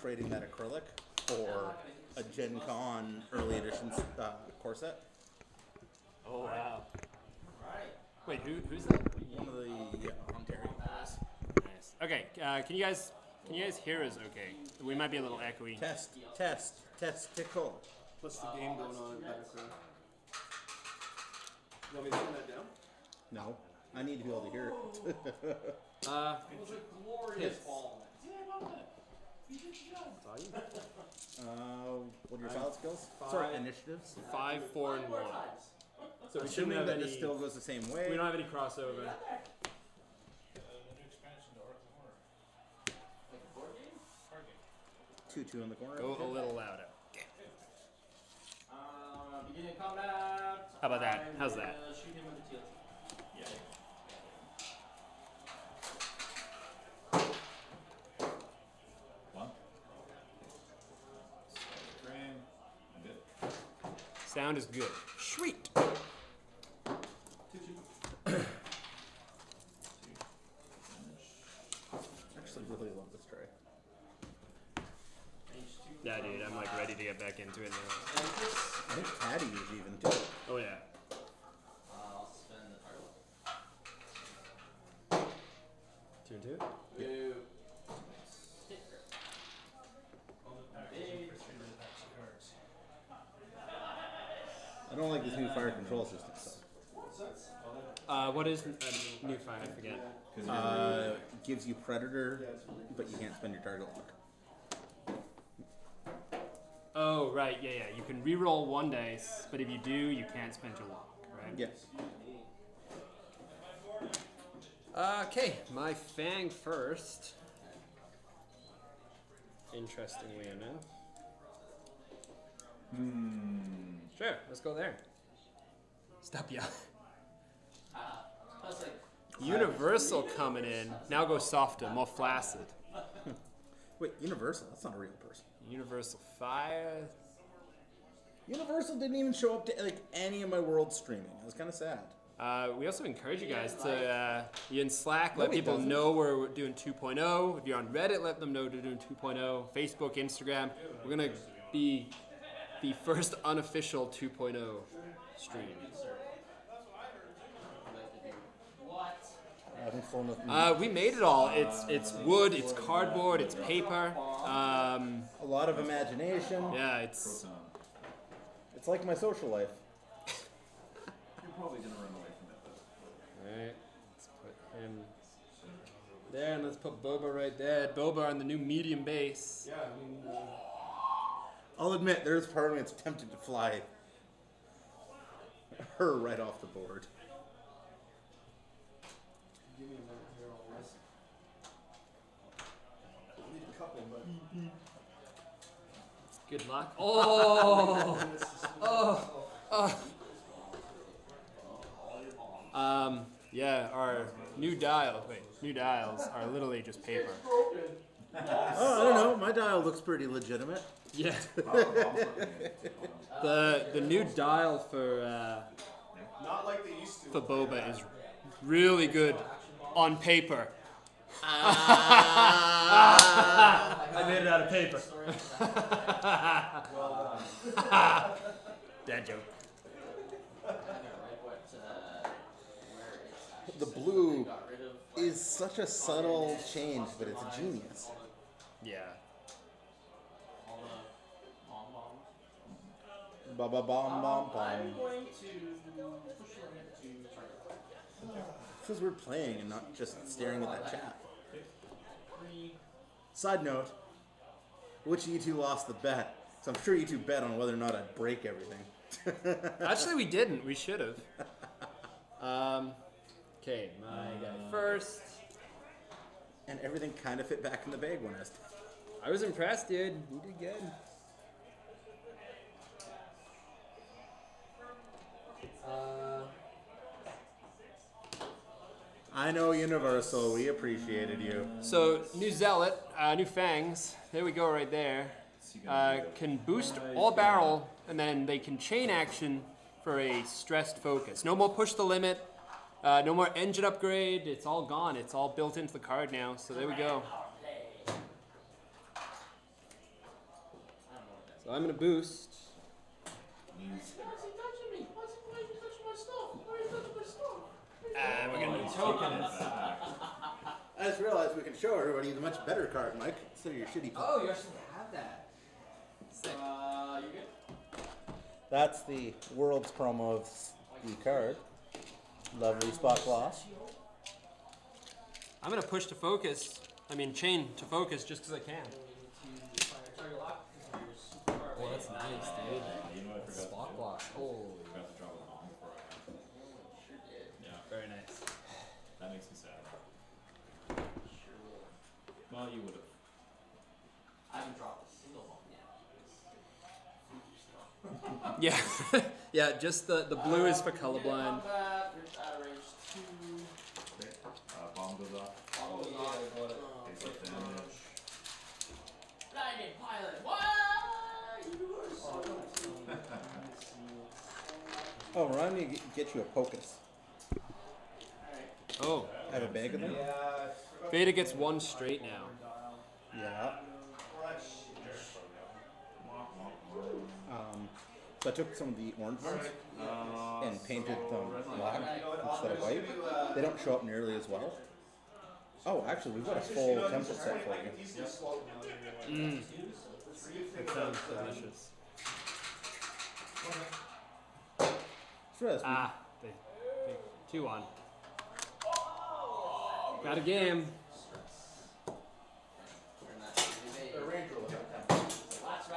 trading that acrylic for a Gen Con early edition core set. Oh wow! Wait, who's that? One of the Ontario guys. Nice. Okay, can you guys hear us? Okay, we might be a little echoey. Testicle. What's the game going on in the background? You want me to turn that down? No, I need to be able to hear it. It was a glorious fall. What are your solid skills? Five. Sorry, initiatives. 5, 4, and 1. So we shouldn't Assuming have that any. this still goes the same way. We don't have any crossover. The new expansion to Ark of the Horror. Card game. 2-2 in the corner. Go a little louder. Beginning combat. How about that? How's that? Shoot him with the TLT. Yeah. One. Frame. Good. Sound is good. Sweet. Actually, really love this tray. Yeah, dude, I'm like ready to get back into it now. I think Patty is even too. Oh yeah. I'll spend the target. 2 and 2. Boo. I don't like this new fire control system stuff. What is new fire? I forget. Gives you Predator, but you can't spend your target lock. Oh right, yeah. You can reroll 1 dice, but if you do, you can't spend your lock, right? Yes. Okay, my Fang first. Interestingly enough. Sure, let's go there. Stop yelling. Universal coming in. Now go softer, more flaccid. Wait, Universal? That's not a real person. Universal Fire. Universal didn't even show up to like any of my world streaming. It was kind of sad. We also encourage you guys to, in Slack, let No, he people doesn't. know we're doing 2.0. If you're on Reddit, let them know we're doing 2.0. Facebook, Instagram. We're going to be the first unofficial 2.0 stream. I haven't flown with We made it all. It's wood, it's cardboard, it's paper. a lot of imagination. Yeah, it's... It's like my social life. You're probably going to run away from it, though. Alright, let's put him there, and let's put Boba right there. Boba on the new medium base. Yeah, I mean... I'll admit, there's part of me that's tempted to fly her right off the board. Give me a minute here, I'll listen. I need a couple, but... Good luck. Oh! Yeah, our new dials are literally just paper. Oh, I don't know. My dial looks pretty legitimate. Yeah. The new dial for Not like they used to. for Boba is really good on paper. I made it out of paper. Dad joke. The blue is such a subtle change, but it's a genius. Yeah. Ba ba bom bom bom. I'm going to push your hand to target. Because we're playing and not just staring at that chat. Side note, which of you two lost the bet? So I'm sure you two bet on whether or not I'd break everything. Actually, we didn't. We should have. Okay, my guy first. And everything kind of fit back in the bag when I was impressed, dude. You did good. I know Universal, we appreciated you. So, new Zealot, new Fangs. There we go, right there. Can boost all barrel, and then they can chain action for a stressed focus. No more push the limit. No more engine upgrade. It's all gone. It's all built into the card now. So there we go. So I'm gonna boost. Why is he touching me? Why is he touching my stuff? Why are you touching my stuff? We're gonna do tokens. I just realized we can show everybody the much better card, Mike, instead of your shitty card. Oh, you actually have that. Sick. You good? That's the World's promo of the card. Lovely spot gloss. I'm gonna push to focus. I mean, chain to focus just because I can. Target lock. You're super far Oh, away. that's nice, dude. You know, I forgot Spot to, block. Holy. forgot to drop a bomb before I went. Sure did. Yeah, Very nice. that makes me sad. Sure will. Well, you would have. I haven't dropped a single bomb yet. Freaky stuff. Yeah. Yeah, just the blue is for colorblind. Combat, it's out of range 2. Okay. Bomb goes off. Bomb goes yeah, off. I got it. Takes up damage. Lightning pilot. What? Oh, remind me to get you a Pocus. Oh, I have a bag of them? Yeah. Vader gets one straight now. Yeah. So I took some of the orange ones and painted them black instead of white. They don't show up nearly as well. Oh, actually, we've got a full template set for you. Mmm. That sounds delicious. Ah, they 2-1. Got a game.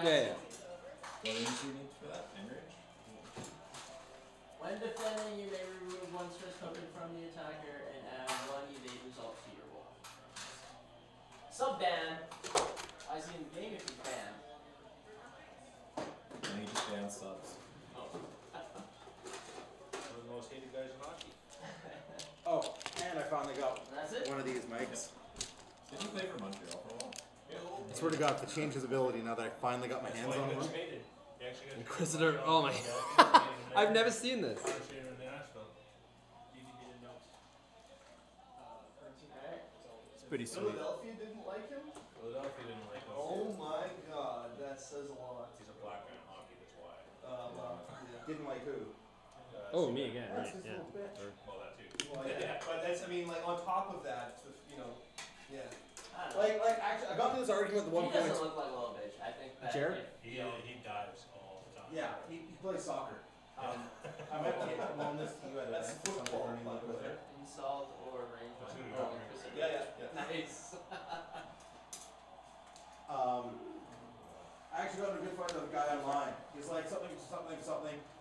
Yeah. What range do you need for that? In range? When defending, you may remove one stress token from the attacker and add one evade result to your roll. Sub-ban. I see in the game if he's banned. And you just ban subs. One of the most hated guys in hockey. Oh, and I finally got That's it? one of these mics. Did you play for Montreal for a while? I swear to God, if it changed his ability now that I finally got my hands on one. Inquisitor. Oh my. I've never seen this. Alright. It's pretty sweet. Philadelphia didn't like him? Philadelphia didn't like him. Oh my god, that says a lot. He's a black guy in hockey, that's why. Well, yeah. Didn't like who? Oh, me again. That's Right. his Yeah. little bitch. Well, that too. Well, yeah, but that's, I mean, like, on top of that, you know, yeah. I don't know. Like, actually, I got into this argument at the one He doesn't point. look like a little bitch. I think that Jared? He dives all the time. Yeah, he plays soccer. I might take on this to you at That's a football, learning by the with way. her. insult or range. That's who Oh, you're Inquisitor. Yeah. Nice. I actually got in a good fight with a guy online. He's like, something.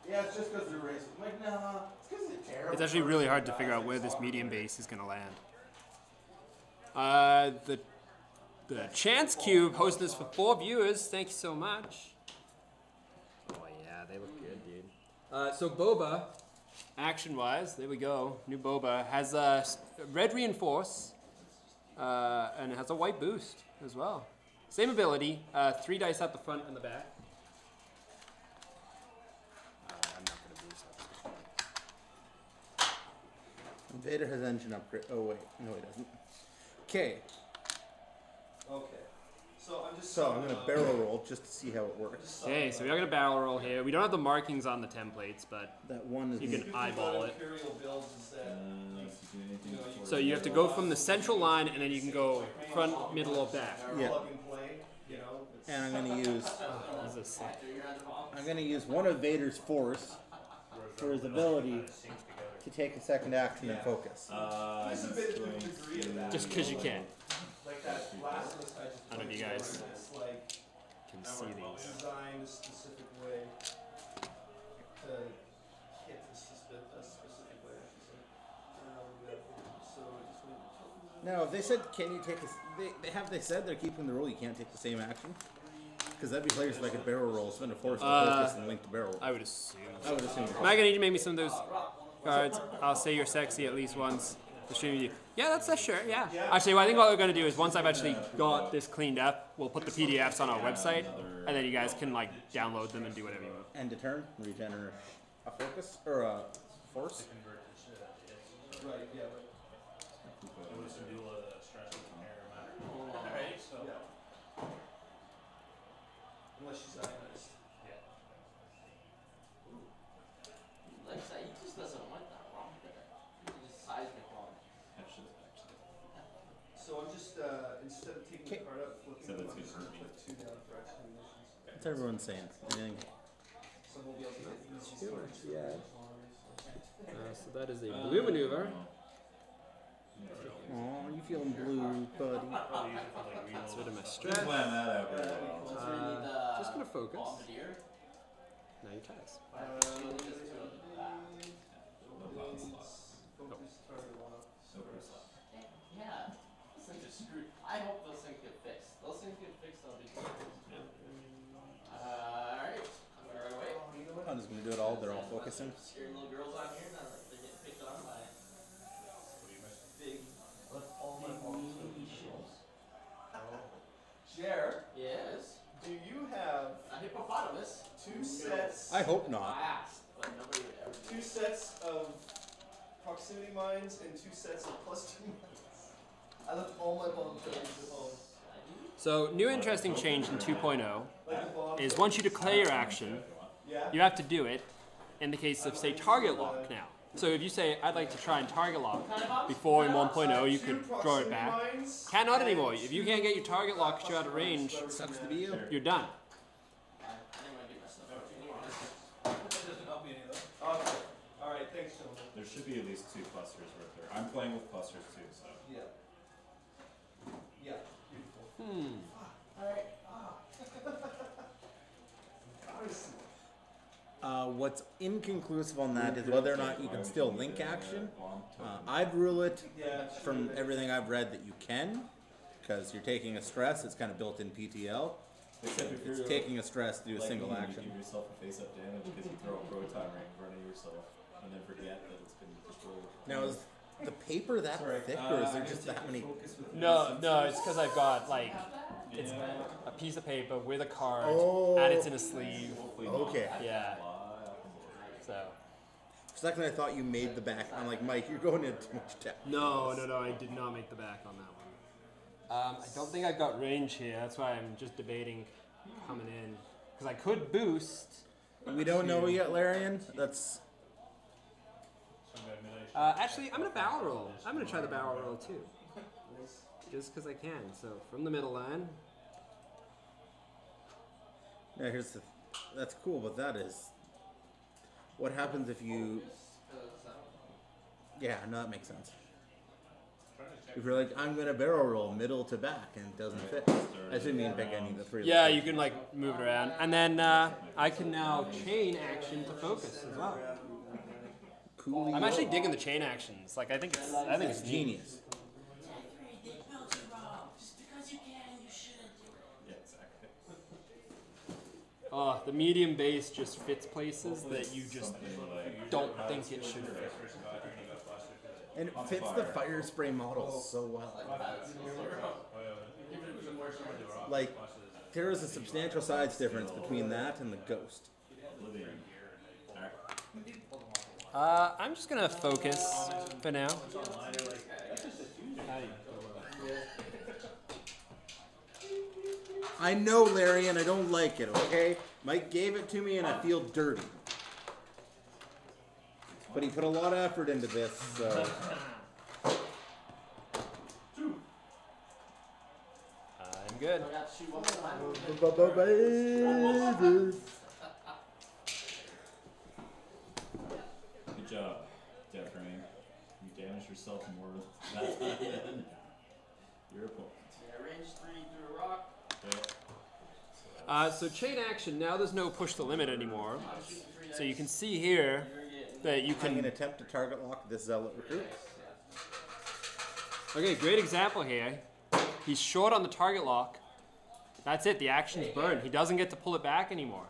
Yeah, it's just because they're racist. I'm like, nah, it's because they're terrible. It's actually really hard to figure out where this medium base is gonna land. The Chance Cube hosted this for 4 viewers. Thank you so much. Oh yeah, they look good, dude. So Boba, action-wise, there we go. New Boba has a red reinforce, and it has a white boost as well. Same ability, 3 dice at the front and the back. I'm not gonna boost that. Vader has engine upgrade. Oh wait, no he doesn't. Okay, Okay. So I'm just. so I'm gonna barrel roll just to see how it works. Okay, so we are gonna barrel roll here. We don't have the markings on the templates, but That one is. You can eyeball it. Imperial builds is that. so you have to go from the central line, and then you can go front, middle, or back. Yeah. Plug and play, you know. It's, And I'm gonna use. This is sick. I'm gonna use one of Vader's force for his ability to take a second action and focus. There's a bit of a degree of that. Just because you can. Like that last list I just I don't know if you played, guys it's like can see these. designed a specific way to hit a specific way, I should say. So just wait. Now, if they said, can you take a... They said they're keeping the rule, you can't take the same action? Because that'd be hilarious if I could barrel roll, spend a force to focus and link the barrel roll. I would assume. I would assume. Am I gonna need to make me some of those cards? I'll say you're sexy at least once. To stream with you. Yeah, that's a shirt. Yeah. Actually, what I think what we're gonna do is once I've actually got this cleaned up, we'll put the PDFs on our website, and then you guys can like download them and do whatever you want. End a turn, regenerate a focus, or a force. Right, yeah, right. It was to do a stress with hair matter. Alright, so. Yeah. Unless she's ionized. So I'm just, instead of taking the card up, flipping So them, that's I'm just good. gonna put 2 down for exclamations. What's everyone saying? Anything? So we'll be able to get these cards. Yeah. So that is a blue maneuver. Oh, you feeling blue, buddy? Probably use it for like reload. Rid of my Didn't stress. plan that out very well. So we're gonna need the Just gonna focus. bombardier. Now you ties. No power slot. Focus target lock. So close left. Yeah, those things are screwed. I hope those things get fixed. Those things get fixed, I'll be good. Alright, I'm gonna run away. I'm just gonna do it all. They're all focusing. Scared little girls on here, now they're getting picked on by big, meaty ships. Jer, Yes, do you have a hippopotamus. 2 sets? I hope not. I asked, but nobody would ever do 2 it. sets of proximity mines and 2 sets of cluster mines. I left all my bomb trays at home. So new interesting change in 2.0 Like the bomb is once you declare your action, Yeah? you have to do it in the case of say target lock now. So if you say I'd like to try and target lock before in 1.0 you could draw it back. Cannot anymore. If you can't get your target lock because you're out of range, Sucks to be you. you're done. I didn't want to get my stuff out anyways. That doesn't help me any though. Okay. Alright, thanks, gentlemen. There should be at least 2 clusters worth there. I'm playing with clusters too, so. Yeah. Yeah, beautiful. Alright. Honestly. What's inconclusive on that is whether or not you can still link action. I'd rule it Yeah, from everything I've read that you can, because you're taking a stress. It's kind of built in PTL. Except if It's you're taking a stress to do a like single me, action. You give yourself a face-up damage because you throw a proton right in front of yourself and then forget that it's been destroyed. Now, is the paper that thick, or is there just that many? No, it's because I've got like it's a piece of paper with a card Oh. and it's in a sleeve. Okay. Yeah. So For a second, I thought you made the back. I'm like, Mike, you're going into too much depth. no, I did not make the back on that one. I don't think I've got range here. That's why I'm just debating coming in because I could boost. We don't know yet, Larian. That's Actually, I'm gonna barrel roll. I'm gonna try the barrel roll too, just because I can. So from the middle line. yeah. Here's the. That's cool, but that is. What happens if you? Yeah, no, that makes sense. If you're like, I'm gonna barrel roll middle to back, and it doesn't fit. I shouldn't even pick any of the 3. Yeah, you can like move it around, and then I can now chain action to focus as well. Cool. I'm actually digging the chain actions. Like I think it's It's neat. genius. They built you wrong. Just because you can, you shouldn't do it. Yeah, exactly. The medium base just fits places that you just Something like don't think it should fit. And it fits the fire spray model so well. Like, there is a substantial size difference between that and the Ghost. living. I'm just gonna focus for now. I know, Larry, and I don't like it, okay? Mike gave it to me and I feel dirty. But he put a lot of effort into this, so. I'm good. I got to shoot one more time. Vader. Good job, Deframe. You damaged yourself more that time than your opponent. Yeah, range 3 through a rock. Okay. So chain action. Now there's no push the limit anymore. So you can see here that you I'm going to can. attempt to target lock this zealot recruit. Okay, great example here. He's short on the target lock. That's it. The action's burned. He doesn't get to pull it back anymore.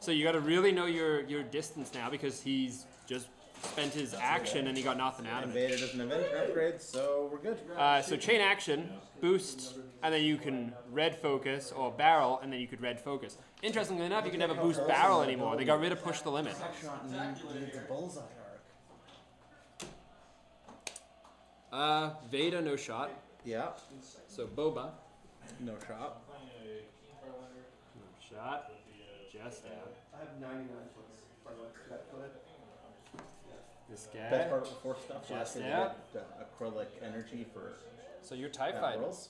So you got to really know your distance now because he's just spent his action and he got nothing out And of it. Vader doesn't have any upgrades, so we're good. So chain action, boost, and then you can red focus or barrel, and then you could red focus. Interestingly enough, you can never boost barrel anymore. They got rid of push the limit. Needs a bullseye arc. Vader, no shot. Yeah, So Boba, no shot. no shot. Just out. I have 99 foot, by the way. Go ahead. This Best guy. part before stuff Just was out. acrylic energy for So you're TIE at fighters. Worlds.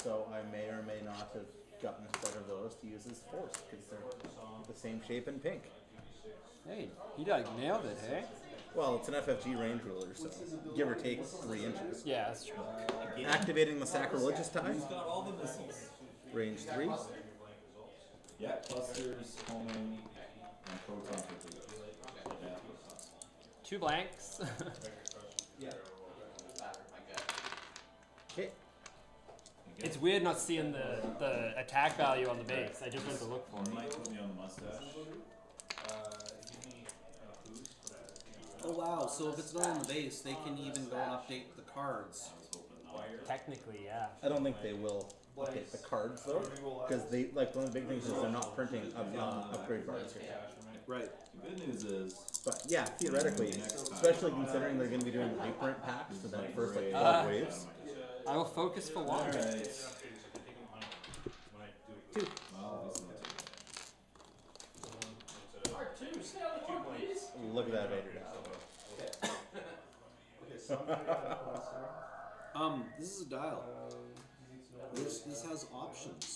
So I may or may not have gotten a set of those to use as Force because they're the same shape in pink. Hey, you like nailed it, hey? Well, it's an FFG range ruler, so give or take 3 inches. Yeah, that's true. Activating the sacrilegious tie. He's got all the missiles. Range 3. Yeah, clusters, homing, and proton torpedoes. Yeah. 2 blanks. Yeah. Okay. It's weird not seeing the attack value on the base. I just went to look for You it. might put me on the mustache. Oh wow, so if it's not on the base, they can even go and update the cards. I was hoping not. Technically, yeah. I don't think they will update the cards though, because they like one of the big things is they're not printing upgrade cards here. Right. The good news is, But yeah, theoretically, especially considering they're going to be doing reprint packs for that first like 12 waves. I will focus for one. alright. Two. Well, this is not too R2, stay on the board, please. Look at that Vader now. Okay, so I'm gonna get points there. This is a dial. You need to know This has options.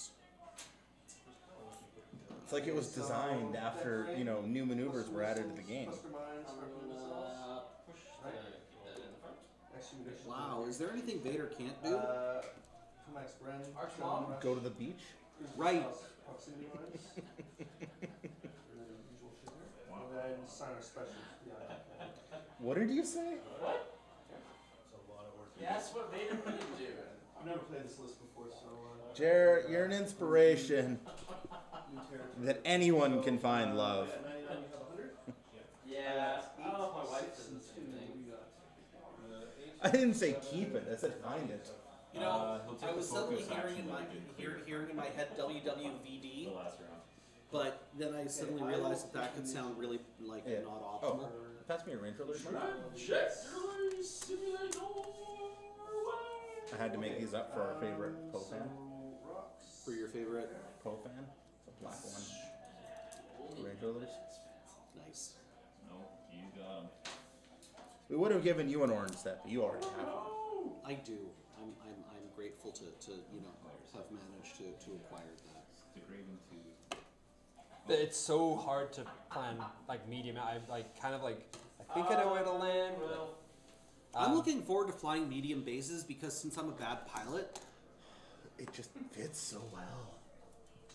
It's like it was designed after, you know, new maneuvers were added to the game. Cluster mines, I'm harpoon gonna missiles, push the in the front. extradition. Wow, is there anything Vader can't do? Max Bren, Archmom. Go to the beach. Right. Proximity mines. And then usual shit there. And then sign our specials. Yeah. What did you say? Yes, what Vader couldn't do. I've never played this list before, so Jared, you're an inspiration new territory. that anyone can find love. At 99 you have 100. Yeah, I don't know if my wife Six does and the two, same what thing. do we got? I didn't say keep it. I said find it. You know, he'll take I the was suddenly focus hearing action in my like it- hearing in my head the WWVD, last round. but then I suddenly realized that that could sound really like Yeah. not optimal. Oh, pass me a range roller. Check simulate I had to make these up for our favorite Poe fan. Rocks. For your favorite, Poe fan, the black one. Range rollers. nice. No, you got him. We would have given you an orange set, but you already have one. I do. I'm grateful to you know have managed to acquire that. Degrading to. It's so hard to plan like medium. I like kind of like I think I know where to land. But, I'm looking forward to flying medium bases because since I'm a bad pilot, It just fits so well.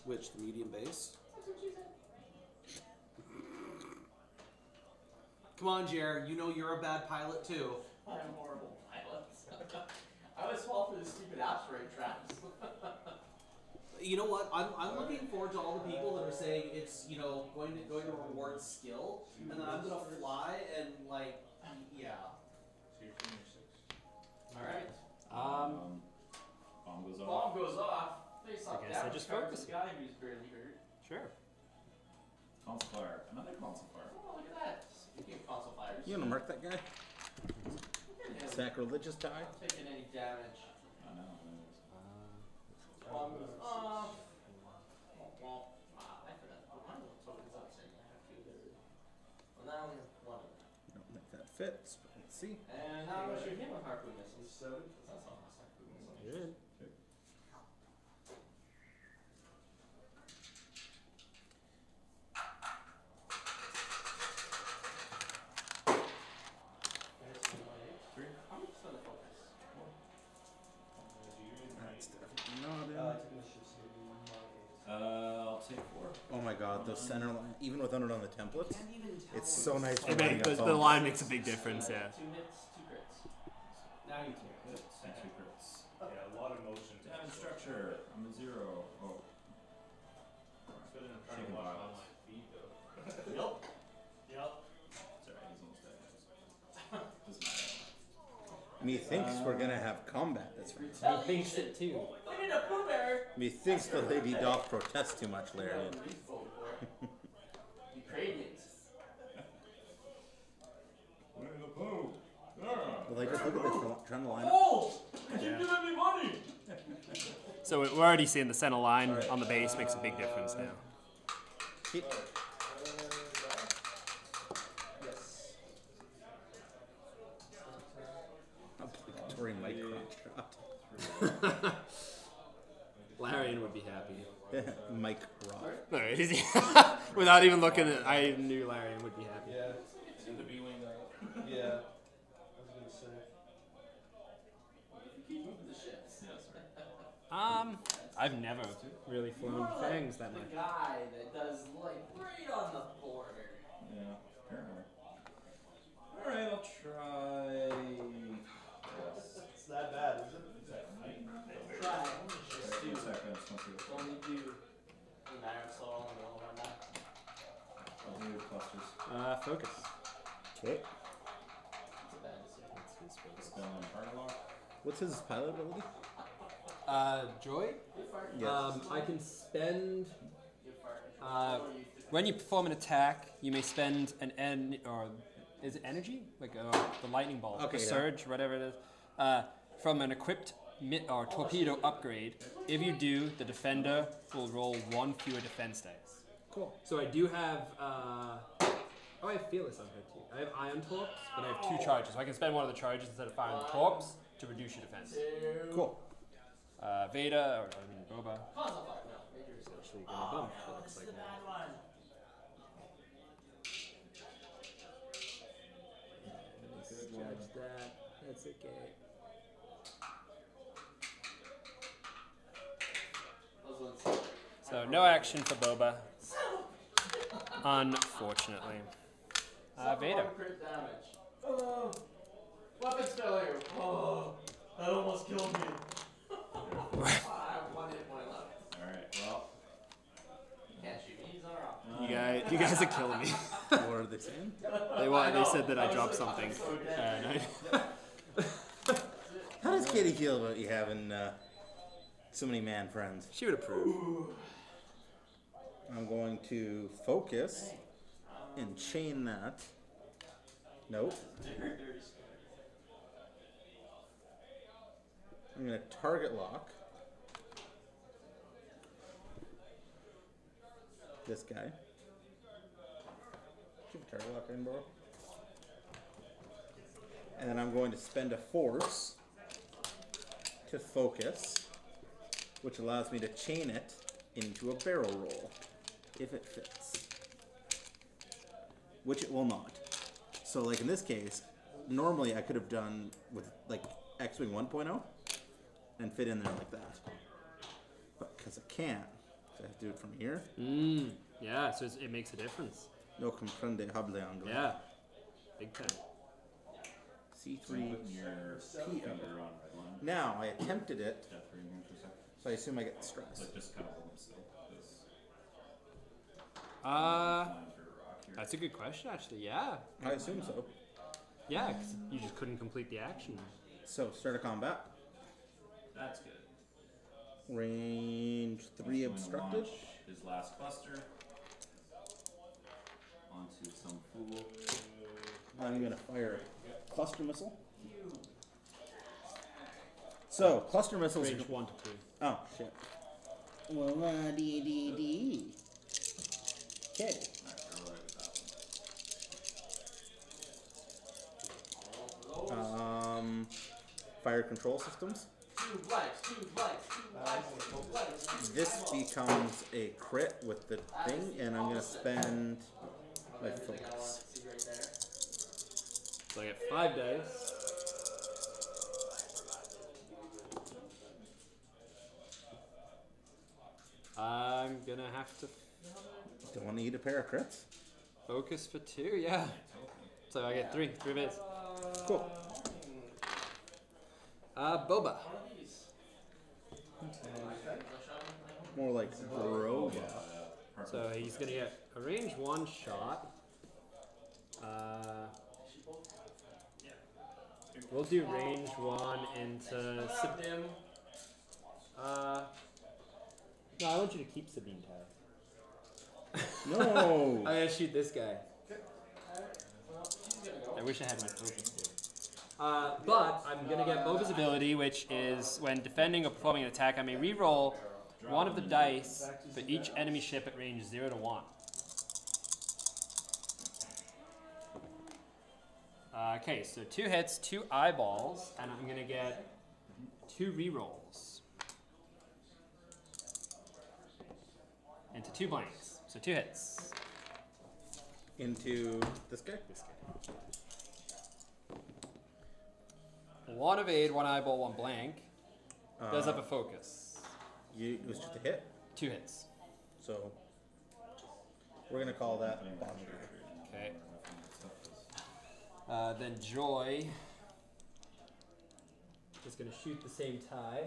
which the medium base. Come on, Jer. You know you're a bad pilot too. I'm horrible pilot. I always fall for the stupid asteroid traps. You know what? I'm looking forward to all the people that are saying it's going to reward skill, and then I'm gonna fly and like yeah. Alright. Bomb goes off. Bomb goes off. Face off I guess I damage just card focus to the it. guy who's barely hurt. Sure. Console fire. Another console fire. Oh, look at that. Speaking of console fires. You wanna mark that guy? Look at him. Sacrilegious tie. Not taking any damage. I know. Bomb goes off. I forgot to put my little tokens up saying I have two there. Well, now I only have one of them. Don't make that fit. Let's see. And how much should him with harpoon missiles? 7. That's not much harpoon missiles. Good. How much is on the focus? That's definitely not Taking in. the ships here. I'll take 4. Oh my god, those center line, even without it on the templates, Can't even tell. it's so nice to It bring makes, up the home. line makes a big difference. Yeah. 2 hits, 2 crits. Now you can. Good. And 2 crits. Yeah, a lot of motion. Damage structure. I'm a 0. Oh. Good enough trying to Taking watch violence. online feed though. Yep. Yep. Sorry, he's almost dead, guys. Doesn't matter. Methinks we're gonna have combat this round. He thinks it too. We need a Pooh Bear! Methinks the lady doth protest too much, Larry. Ukrainians. Winnie the Pooh. Well, like, just look at this, trying to line up. Oh! Did you give me money? So we're already seeing the center line on the base makes a big difference now. Keep- Yes. Obligatory micro shot. Larian would be happy. Mike Roth. No, without even looking at, I knew Larian would be happy. Yeah. In the B-wing. Yeah. I was gonna say. Keep moving the ships. Yes, sir. I've never really flown Fangs that The much. guy that does like right on the border. Yeah, apparently. Alright, I'll try. Yes. It's that bad, is it? Try. Just do a second, I just want to see what Only do. The Marin's slow and we'll run that. I'll do clusters. Focus. Okay. It's a bad decision. Spell on target lock. What's his pilot ability? Joy? Yes. I can spend. Give fire control. When you perform an attack, you may spend or is it energy? Like the lightning bolt, Okay, the yeah. surge, whatever it is, from an equipped or torpedo upgrade. If you do, the defender will roll 1 fewer defense dice. Cool. So I do have. I have fearless on her too. I have iron torps, but I have 2 charges, so I can spend one of the charges instead of firing the torps to reduce your defense. Cool. Vader, or Boba. Console fire. No, major is Actually gonna bump. It Oh, looks this is like the now. bad one. Judge that. That's okay. Those ones. So no action for Boba. Unfortunately. Vader. Crit damage. Oh, weapons failure. Oh, that almost killed me. I have 1 hit point left. Alright, well. You can't shoot me. He's on our off. You guys are killing me. What are they saying? They said that I dropped something. How does Katie feel about you having so many man friends? She would approve. I'm going to focus and chain that. Nope. I'm going to target lock this guy. Keep a target lock in, bro. And then I'm going to spend a force to focus, which allows me to chain it into a barrel roll, if it fits. Which it will not. So like in this case, normally I could have done with like XWING 1.0 and fit in there like that. But because I can't, so I have to do it from here. Yeah, so it makes a difference. No comprende hable anglais. Yeah. Big time. So you're C3. putting your finger on red line. Now I attempted it, Death ring here for a second. so I assume I get stress. Like just kind of hold them still. 'Cause Uh, flying through a rock here. that's a good question, actually. Yeah. I assume so. Yeah, 'cause you just couldn't complete the action. So start a combat. That's good. Range 3 He's going to obstructed. launch his last cluster onto some fool. I'm gonna fire a cluster missile. So cluster missiles. Range 1 to 2. Oh shit. Well, D. Okay. Alright, roll right with that one. Fire control systems. 2 lights, 2 lights, 2 lights, 2 lights. This becomes a crit with the thing, and I'm gonna spend my Everything I wanted focus. to see right there. So I get 5 dice. I'm gonna have to Don't want to eat a pair of crits. focus for 2, yeah. So I get 3 bits. Cool. Boba. One of these. More like bro. So he's gonna get a range 1 shot. We'll do range 1 into Him. no, I want you to keep Sabine Tower. No. I'm gonna shoot this guy. Well, she's gonna go. I wish I had my focus too. But I'm gonna get Boba's ability, which is when defending or performing an attack, I may re-roll one of the dice for each enemy ship at range 0 to 1. Okay, so 2 hits, 2 eyeballs, and I'm gonna get 2 rerolls. Into 2 blanks. So 2 hits. Into this guy. This guy. 1 evade, 1 eyeball, 1 blank. Does have a focus. It was just a hit. 2 hits. So we're gonna call that bomb. Okay. Then Joy is going to shoot the same tie.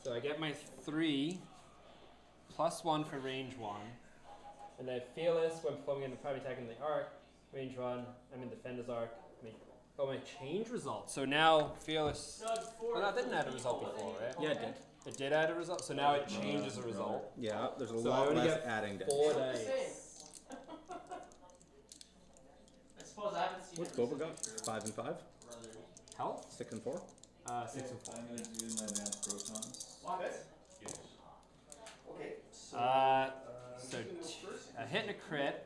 So I get my 3 plus 1 for range 1. And then Fearless when performing in the private attack in the arc. Range 1, I'm in Defender's arc. My change result. So now Fearless. Well, that didn't add a result before, right? Yeah, it did. It did add a result. So now it changes a result. Yeah, there's a So I lot only less get adding dice. 4 dice. I suppose I haven't seen What's it Boba got? recently, 5 and 5? brother. Health? 6 and 4? 6 and 4. I'm gonna do my advanced protons. What? Okay, so. So you can go first. a hit and a crit.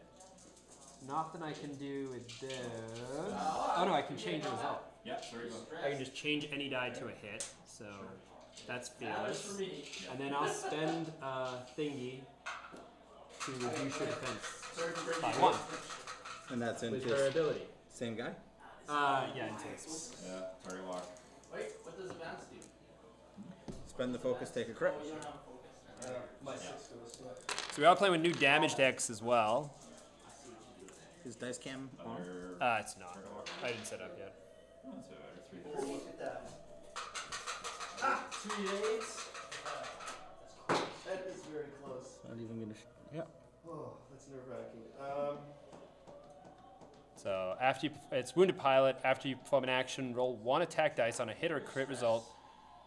Nothing I can do with this. Oh no, I can change the result. Yeah, sorry, go. I can just change any die to a hit. So that's That was Fearless. for me. And then I'll spend thingy to reduce your defense Sorry for breaking by your 1 And that's with into her ability. same guy? Yeah, into this. Yeah, target lock. Wait, what does advance do? Spend the focus, take a crit. Oh, you don't have a focus. My 6 goes, yeah. So we are playing with new damage decks as well. His dice cam on? Another It's not. I didn't set up yet. that's a 3 Oh, hits. look at that. 3 days. That is very close. Not even gonna. Yeah. Oh, that's nerve wracking. So after you, it's wounded pilot. After you perform an action, roll 1 attack dice on a hit or a crit result.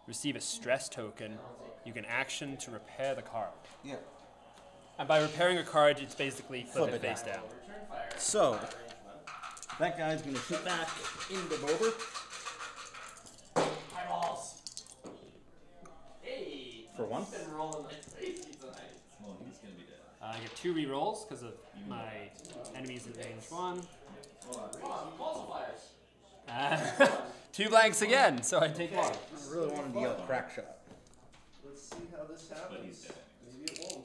Receive a stress token. You can action to repair the card. Yeah. And by repairing a card, it's basically flip Flip it it face down. Return fire. So that guy's gonna shoot back into Boba. Eyeballs. Hey. For 1? He's been rolling like crazy tonight. Well, he's gonna be dead. I get 2 rerolls because of my enemies at range 1. Come on, falsifiers. 2 blanks again, so I take 1. I really wanted to yell crack shot. Let's see how this happens. But he's dead. Maybe it won't.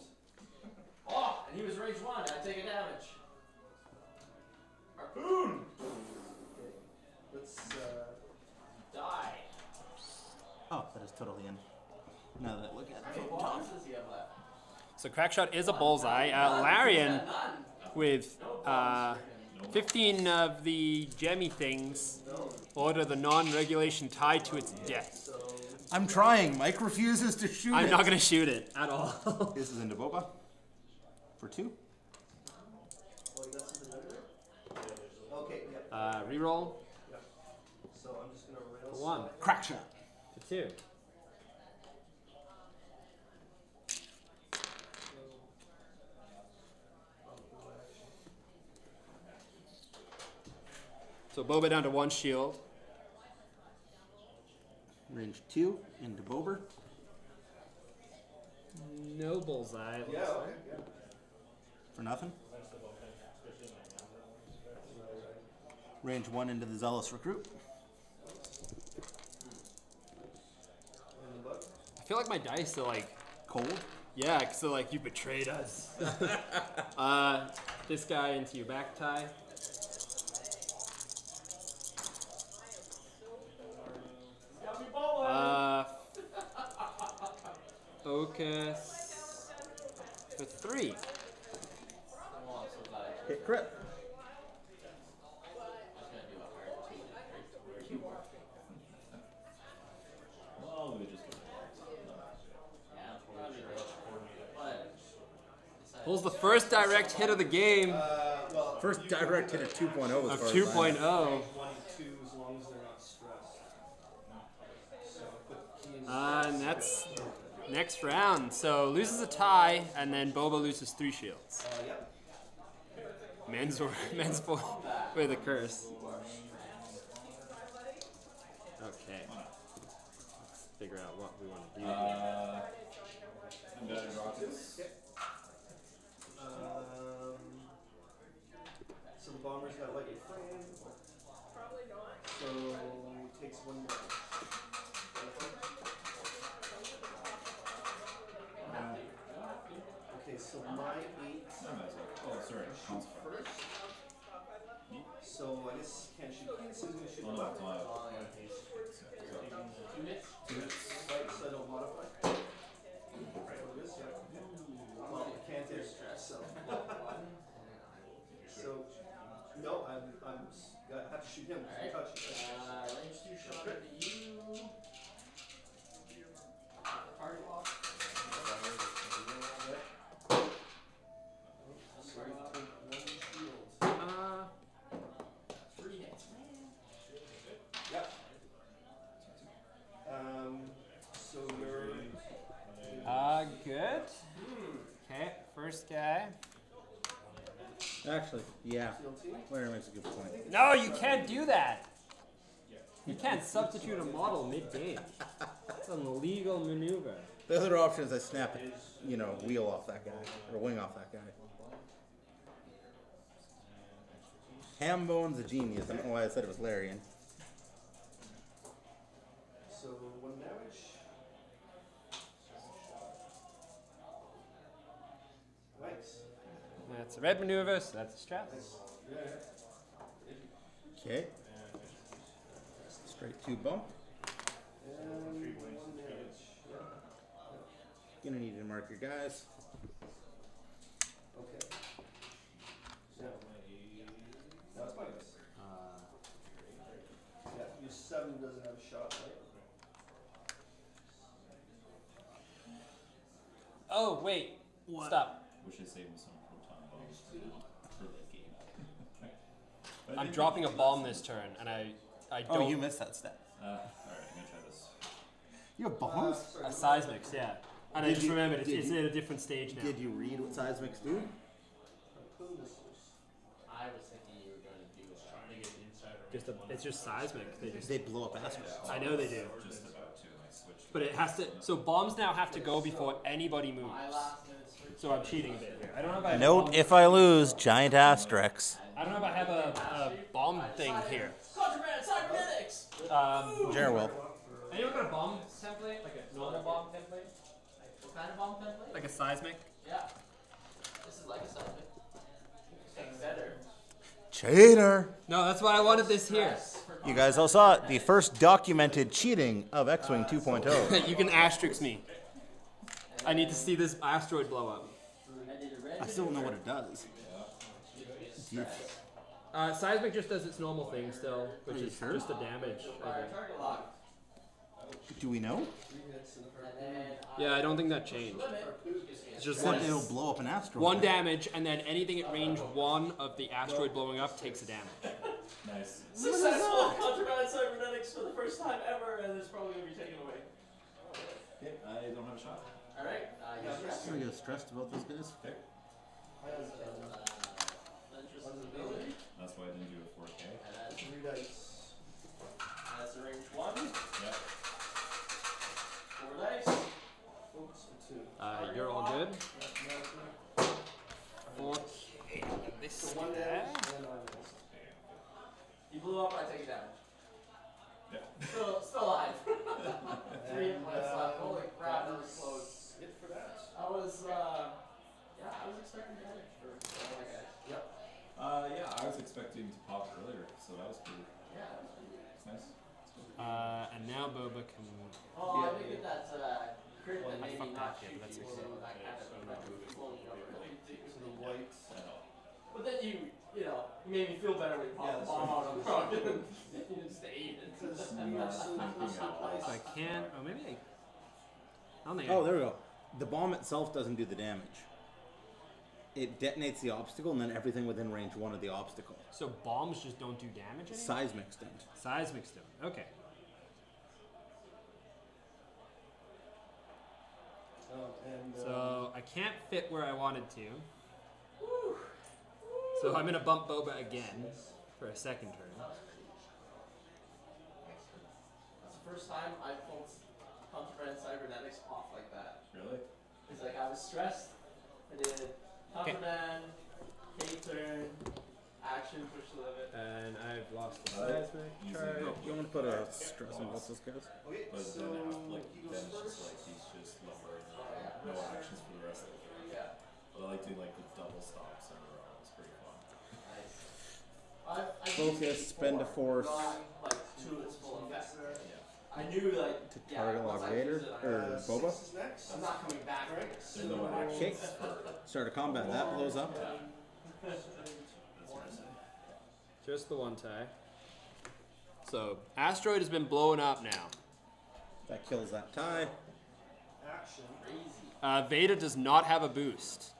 Oh, and he was range 1. I take a damage. Harpoon. Okay. Let's, Die. Oh, that is totally in. Now that I look at How it many from top. bombs does he have left? So Crackshot is a bullseye. None. Larian He's got none. with No bombs. freaking. 15 of the gemmy things order the non-regulation tied to its death. I'm trying. Mike refuses to shoot I'm it. not going to shoot it at all. This is into Boba. For 2. oh, you got something under there? Okay, yeah. Reroll So I'm just gonna rail for 1. slide. Crack shot. For 2. So Boba down to 1 shield. Range 2 into Boba. No bullseye. it Yeah, looks okay, like. yeah. For nothing. Range 1 into the Zealous Recruit. And the bug? I feel like my dice are like, Cold. yeah, because they're like, you betrayed us. This guy into your back tie. Got me bowling. Focus for 3. Oh, I'm so glad I Hit crit. was gonna do a hard 2. Well, we just Yeah, probably but Pulls the first direct hit of the game Well, First direct hit of 2.0 as of far as I know. 2.0. 1 and 2 as long as they're not stressed. So put key in the And that's next round. So loses a tie, and then Boba loses 3 shields. Yep. Men's for with a curse. Okay. Let's figure out what we want to do. embedded rockets. So the bomber's got lightning flame. Probably not. So takes 1 damage. Okay, so my 8 No, might as well. Oh, sorry. shoots first. So I guess can't shoot. This is gonna shoot. Oh, no, it's allowed. Oh, I got a piece. So, 2 hits? 2 hits. Right, so I don't modify. Right. What it is, yeah. Well, I can't do stress, so. So, no, I have to shoot him because he touched it. Range 2 shot into you. Party walk. Sorry, take 1 shield. 3 hits, man. Yep. So you're. Good. Okay, first guy. Actually, yeah. CLT? Larry makes a good point. No, you can't do that. You can't substitute a model mid-game. It's an illegal maneuver. The other option is I snap, wheel off that guy or wing off that guy. Hambone's a genius. I don't know why I said it was Larian. So 1 damage. Nice. That's a red maneuver, so that's a stress. Okay. Straight 2 bump. And 1 damage. Gonna need to mark your guys. Okay. Now it's my guess. Yeah, your 7 doesn't have a shot, right? Oh, wait. Stop. Wish I saved some proton bombs for that game. I'm dropping a bomb this turn, and I don't... Oh, you missed that step. Alright, I'm gonna try this. You have bombs? A seismics, yeah. And I Did just you- remembered, it's did you- at a different stage now. Did you read what seismics do? Harpoon missiles. I was thinking you were going to do It's just seismic. They blow up asteroids. I know they do. Just about to. I switched. But it has to... So bombs now have to go before anybody moves. my last minute switch. So I'm cheating a bit here. I don't know if I have Note, if I lose, giant asterisks. I don't know if I have a bomb thing here. Contraband cybernetics! Jared will. Anyone got a bomb template? Like a normal bomb template? What kind of bomb template? Like a seismic? Yeah. This is like a seismic. It's better. Cheater! No, that's why I wanted this here. You guys all saw it. The first documented cheating of X-Wing 2.0. You can asterisk me. I need to see this asteroid blow up. I still don't know what it does. Seismic just does its normal thing still, which Are you is sure? just the damage. I think. Target lock. Do we know? 3 hits and a And harpoon. then Yeah, I don't think that changed. limit. It's just Except one, it'll blow up an asteroid. one damage, and then anything at range 1 of the asteroid blowing up takes a damage. Nice. Successful contraband cybernetics for the first time ever, and it's probably going to be taken away. Okay, I don't have a shot. Alright, you stress. I get stressed about those guys. Okay. Ability. That's why I didn't do a 4K. And that's 3 dice. a range 1. Yep. 4 dice. Oops, and 2. You're all good. No, Okay, this so 1 guy. damage, and I missed. You blew up, I take it down. Yep. Still alive. 3 hit And, points left. Holy crap, that was close. It for that. I was expecting damage for all my guys. Yep. Yeah, I was expecting to pop earlier, so that was pretty. Yeah, that was pretty good. It's nice. And now Boba can... Oh, I think that crit that made me fucked not that, yeah, shoot but that's you, okay. so that kind of slowed me over. So the white. But then you made me feel better when you popped the bomb out on the front. You didn't stay even. Because you are so close to place. So I can't... Oh, maybe I... I don't think Oh, there we go. The bomb itself doesn't do the damage. It detonates the obstacle and then everything within range 1 of the obstacle. So bombs just don't do damage anymore? Seismics don't. Seismics don't. Okay. And, So I can't fit where I wanted to. So I'm gonna bump Boba again for a second turn. That's the first time I pulled contraband cybernetics off like that. Really? It's like I was stressed. I did contraband, K turn, action, push the limit. And I've lost the Right. seismic Easy. charge. Oh, you want to put a stress on both those guys? Okay, But so then after, like, he then goes it's just first. like he's just lowering no actions for the rest of the turn. Yeah. But I like doing like the double stops in a row. It's pretty fun. I Focus, spend a force like two its full effect. Yeah. I knew like to target once log I Vader use it, or Boba. Six is next. I'm not coming back. Right. There's no Okay. actions for. Start a combat. That blows up. That's what I say. Just the one tie. So, asteroid has been blown up now. That kills that tie. Action. Vader does not have a boost.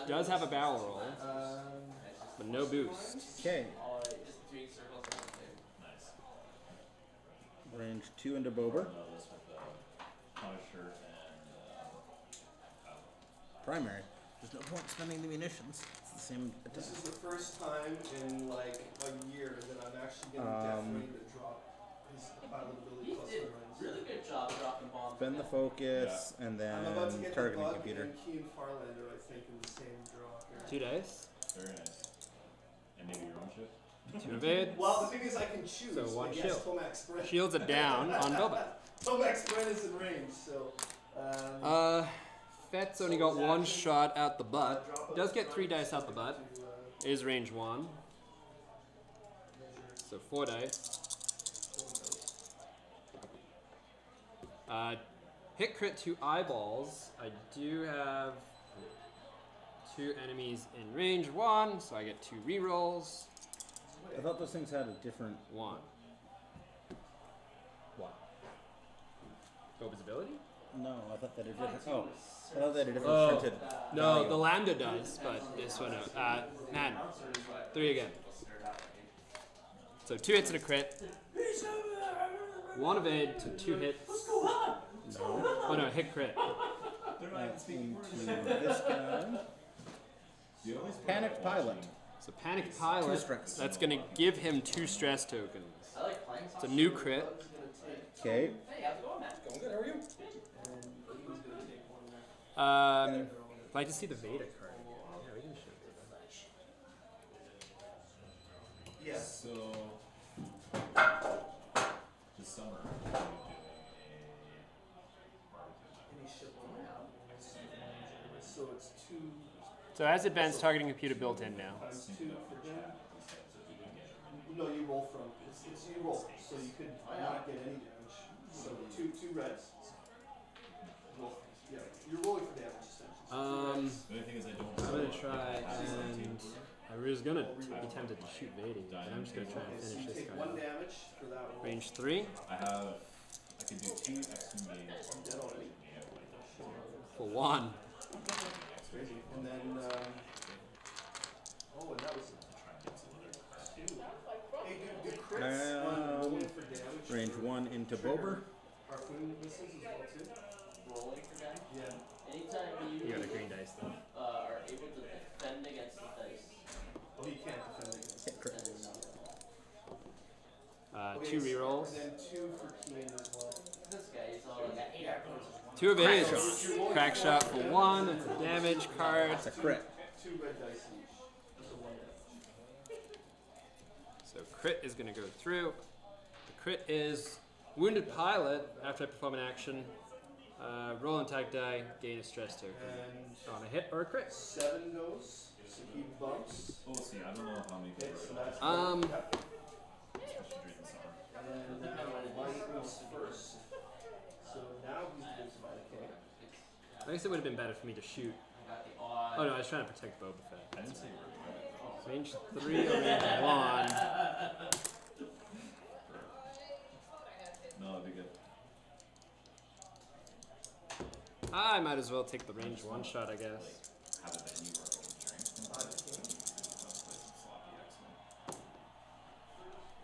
Does have a barrel roll, but no boost. Okay. Just doing circles around the table. Nice. Range 2 into Boba. This with Punisher and Primary. There's no point spending the munitions. It's the same attack. This is the first time in like a year that I'm actually getting Death Rain to drop his pilot ability He plus did my runs. really good job dropping bombs. Spend the focus and I'm about to then get the targeting Bug computer. and Keen Farlander, I think, in the same draw here. 2 dice. very nice. And maybe your own shit. 2 evade. Well, the thing is, I can choose. So one but shield. yes, Tomac Sprint. Shields it down on Boba. Tomac Sprint is in range, so. Fett's only got one shot out the butt. Does get 3 dice out the butt. Is range 1. So 4 dice. Hit crit 2 eyeballs. I do have 2 enemies in range 1, so I get 2 rerolls. I thought those things had a different. 1. What? Boba's ability? No, I thought they had a different. Oh, I thought they had a different Oh. printed. No, value. the Lambda does, but this one, man. 3 again. So 2 hits and a crit. 1 evade to 2 hits. No. Oh no, hit crit. That's into this guy. Panicked pilot. So panic pilot. 2 stress. That's gonna give him 2 stress tokens. I like playing. It's a new crit. Okay. Hey, how's it going, man? Going good. How are you? I'd like to see the Vader card. Yeah, we can show Vader. Yes. So this summer we're doing Any ship on So it's 2 So as advanced targeting computer built in now. times 2 for him. No, you roll from. It's you roll, so you could not get any damage. So two reds. Roll. Yeah, you're rolling for damage essentially. the only thing is I don't I'm gonna have try capacity and to- I was gonna be tempted to shoot Vader, but I'm just gonna try and So finish you this take guy 1 off. damage for that roll. Range 3 I could do 2 XWING games. for 1. Crazy. And then, oh, and that was. Hey, do crits on rolling for damage. Range 1 into Boba. Harpoon missiles as well too. Rolling for damage. Yeah. Anytime You got a green dice though. are able to defend against the dice. Oh, he can't defend against. Hit crit. Okay, 2 rerolls. And then 2 for Keen as well. This guy is all like 8 arrows. 2 evades. Crack shot for 1. That's a damage card. That's a crit. 2 red dice each. That's a 1 damage. So crit is gonna go through. The crit is wounded pilot after I perform an action. Roll an attack die, gain a stress token. And On a hit or a crit. 7 goes, so he bumps. Oh, see, I don't know how many Okay, people so are that's especially during the summer. And then Mike goes first. So now he's going to okay. I guess it would have been better for me to shoot. Got the odd. Oh no, I was trying to protect Boba Fett. I didn't say you were doing it. Range 3 or range 1. No, that'd be good. I might as well take the range 1 shot, I guess. Have it then you work on strength.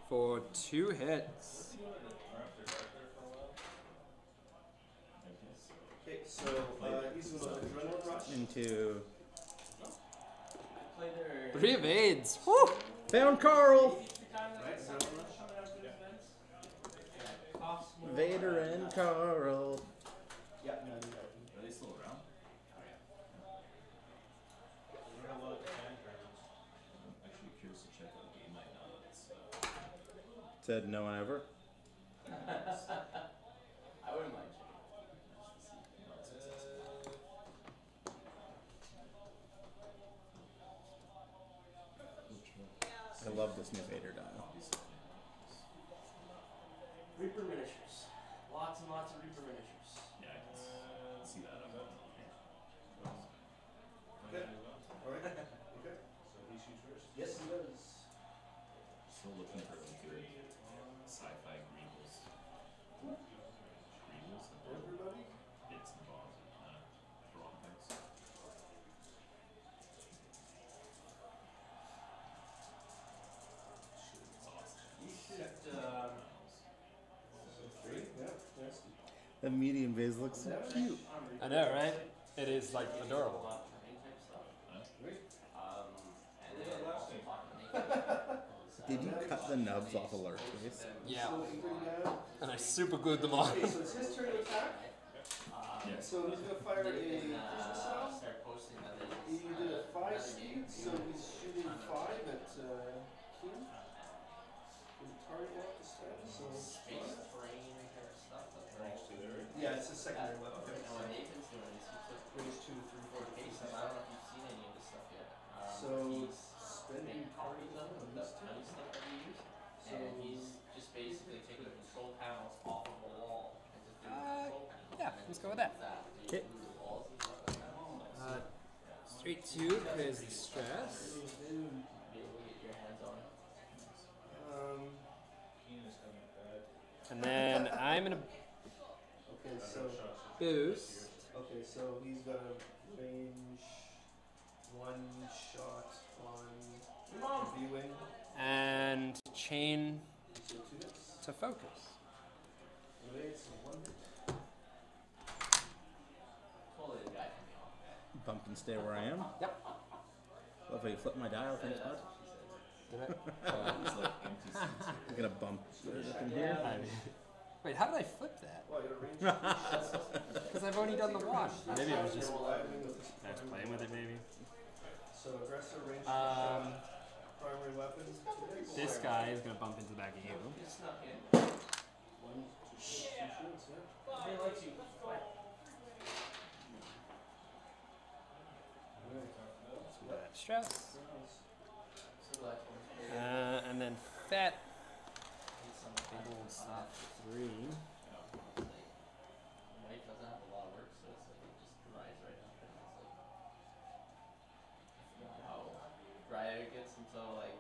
For 2 hits. Okay, so he's going to adrenaline rush. Into Play their 3 evades. Woo! found Carl. Right, adrenaline rush. Vader and Carl. Yeah, no, no. Are they still around? I'm actually curious Said no one ever. I wouldn't mind I love this new Vader dial. Reaper miniatures. Lots and lots of Reaper miniatures. Yeah, I can see that. Okay. Alright. Okay. So he shoots first. Yes, he does. Still looking for like good sci-fi Greebles. Greebles and Everybody? bits and bobs and wrong things. You should, Three? Yeah. Yes. The medium base looks so cute. I know, right? It is like adorable. Did you cut the nubs off a large base? Yeah. So pretty bad. And I super glued them on. Okay, so it's his turn to attack. Yes. So he's gonna fire a Christmas missile. start posting that they He did a 5 speed, so he's shooting 5 at Kim. With a target lock to stab, so space terrain type stuff. yeah, it's a secondary weapon. And what Nathan's doing is he took Range 2 to 3, 4 cases. cases. I don't know if you've seen any of this stuff yet. So he's spending made copies of on the this tiny stuff that we use, So and he's just basically taking the control panels off of the wall and just doing the control panels. Yeah, let's go with that. Okay. Straight two, because the stress. Be able to get your hands on it. And then I'm gonna okay, so boost. okay, so he's got a range 1 shot on V-wing. And chain So 2 hits. to focus. Okay, so 1 hit. Totally the guy from the office. Bump and stay where I am. Yep. Love how you flip my dial. Thanks, bud. Did I? It's like empty seats here. I'm gonna bump up in here. Wait, how did I flip that? Well, you got a range 3 shots. Because I've already done the one. Maybe it was just With this I was playing with it. Maybe. So aggressor range 3 shot. Primary weapon. 2 hits. This guy is gonna bump into the back of you. He snuck in. 1, 2 shots, 2 shots, yeah. He likes you. Stress. So the last one. And then fat. Need some Big old slot 3. Wife doesn't have a lot of work, so it's like it just dries right up, and it's like how dry it gets until like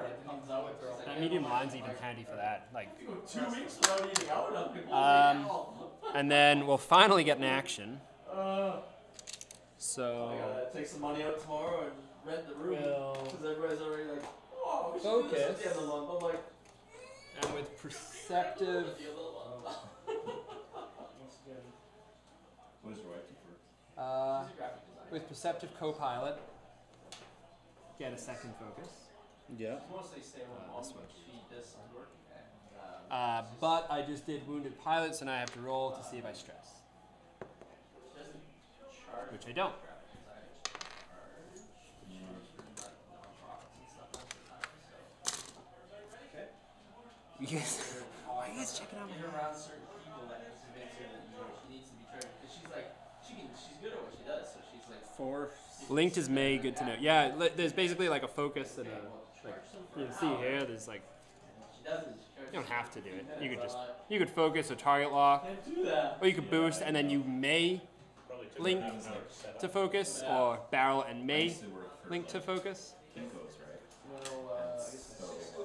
it comes out. She's like, That medium line's even handy for that. Like, 2 weeks without eating out, I'm like, and then we'll finally get an action. I gotta take some money out tomorrow and rent the room because everybody's already like, oh, we should do this at the end of the month. I'm like, And with perceptive. Once again. What does your wife do for? she's a graphic designer. With perceptive co-pilot, get a second focus. Yeah. Mostly stay home this mom, one. but she does some work. And, But I just did wounded pilot, so now I have to roll to see if I stress, she doesn't charge which I don't. graphic designers charge. Like nonprofits and stuff most of the time. So You guys, why are you guys checking out my get around certain people that convince her that she needs to be trained because she's like she's good at what she does. So she's like Force. Linked is May, good to know. Yeah, there's basically like a focus and a, like, you can see here, there's like, she doesn't. She charges you don't have to do it. You could a just, lot. you could focus or target lock, Can't do that. or you could boost and then you may link to focus, or barrel and I may used to work for link to focus. Kinko's, right? No, I guess it's So 6 goes.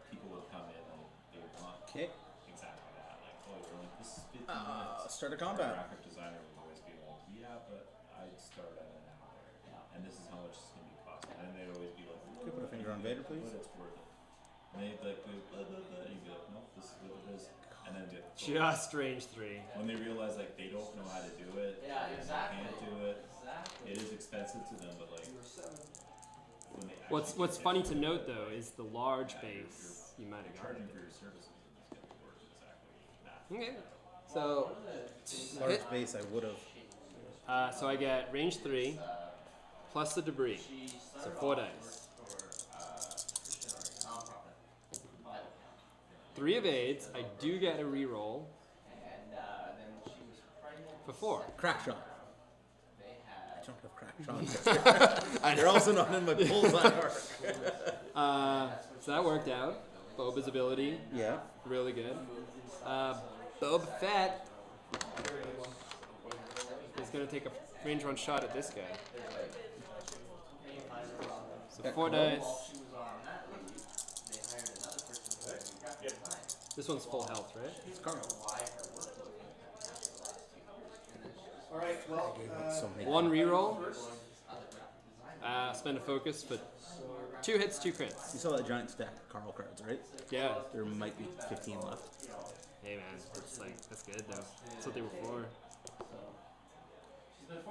people would come in and they would want Okay. exactly that. Like, oh, you're like, this is 15 minutes. Start a Our combat. graphic designer would always be like, yeah, but I'd start at an hour. And this is how much it's going to be costing. And they'd always be like, Could you put a finger on Vader, please? but it's worth it. And they'd like go, blah, blah, blah. And you'd be like, nope, this is what it is. And then get Just range 3. when they realize like they don't know how to do it, Yeah, and exactly. they can't do it. Exactly. It is expensive to them, but like You were 7. when they What's funny to note though is the large base you might have gotten. charging for your services is going to work exactly that. Okay, so Large base, I would have. so I get range 3 plus the debris, so 4 dice. For Christian or a nonprofit, but 3 evades. I do get a reroll for 4. Crack shot. I don't have crack shots. They're also not in my bullseye arc. So that worked out. Boba's ability, Yeah. really good. Boba Fett is going to take a range 1 shot at this guy. So 4 dice. This one's full health, right? It's Carl. All right. Well, So many. 1 reroll. Spend a focus for 2 hits, 2 crits. You saw that giant stack of Carl cards, right? Yeah. There might be 15 left. Hey man, it's like that's good though. That's what they were for.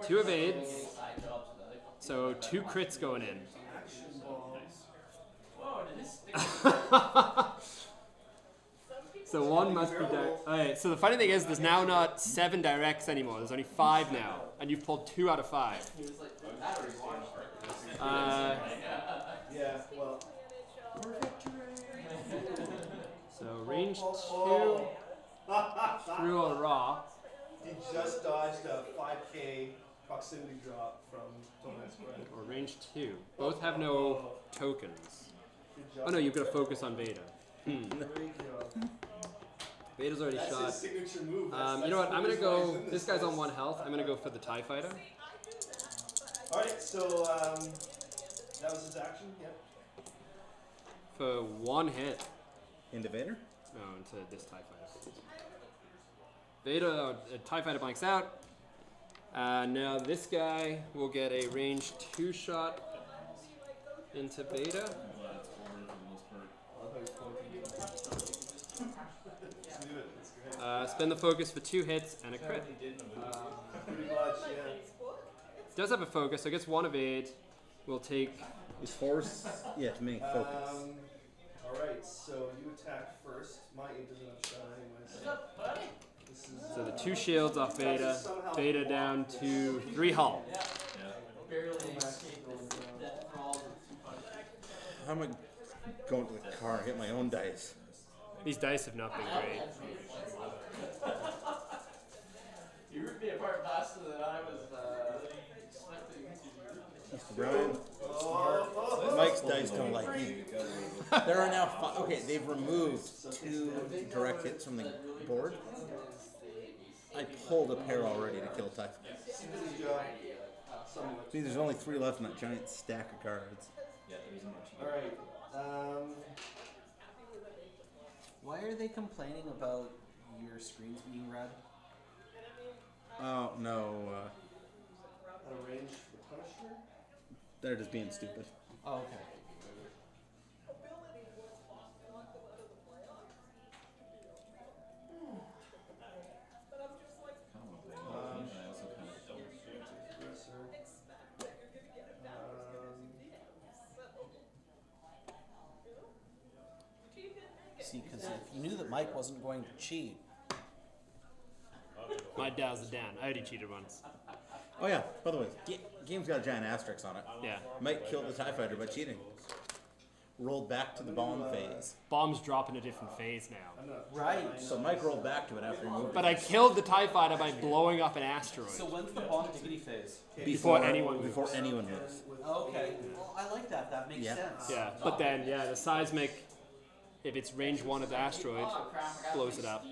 2 evades. So 2 crits going in. So 1 must be alright, so the funny thing is there's now not 7 directs anymore. There's only 5 now. And you've pulled 2 out of 5. yeah. Well. So range 2 through a raw. He just dodged a 5K proximity drop from Tomax, right? Or range 2. Both have no tokens. Good job. Oh no, you've got to focus on Vader. Great job. Vader's already That's shot. his signature move. You know what? I'm gonna go. This guy's on 1 health. I'm gonna go for the TIE Fighter. Alright, so that was his action, yeah. For 1 hit. Into Vader? No, into this TIE Fighter. Vader, TIE Fighter blanks out. Now this guy will get a range 2 shot into Vader. Spend the focus for 2 hits and a crit. Pretty much, yeah. Does have a focus, so gets 1 evade. We'll take. Is force? Yeah, to me, focus. Alright, so you attack first. My aim doesn't have shot anyways. This is, So the 2 shields off Vader. Vader down to 3 hull. How am I going to the car and get my own dice? These dice have not been great. You ripped me apart faster than I was expecting. Mr. Brian. Mike's dice don't like me. There are now 5. Okay, they've removed 2 direct hits from the board. I pulled a pair already to kill Typhon. good job. Somewhat. See, there's only 3 left in that giant stack of cards. Yeah, there isn't much. Alright. Why are they complaining about your screens being red? Oh, no. Arrange the Punisher. They're just being stupid. Oh, okay. I also kind of don't. See, because if you knew that Mike wasn't going to cheat, My dials it down. I already cheated once. Oh, yeah. By the way, game's got a giant asterisk on it. Yeah. Mike killed the TIE Fighter by cheating. Rolled back to the bomb phase. Bombs drop in a different phase now. right? So Mike rolled back to it after he moved But I killed the TIE Fighter by blowing up an asteroid. So when's the bomb diggity phase? Before anyone moves. Before anyone moves. Okay. Well, I like that. That makes Yeah. sense. Yeah, but then, yeah, the seismic, if it's range 1 of the asteroid, blows it up.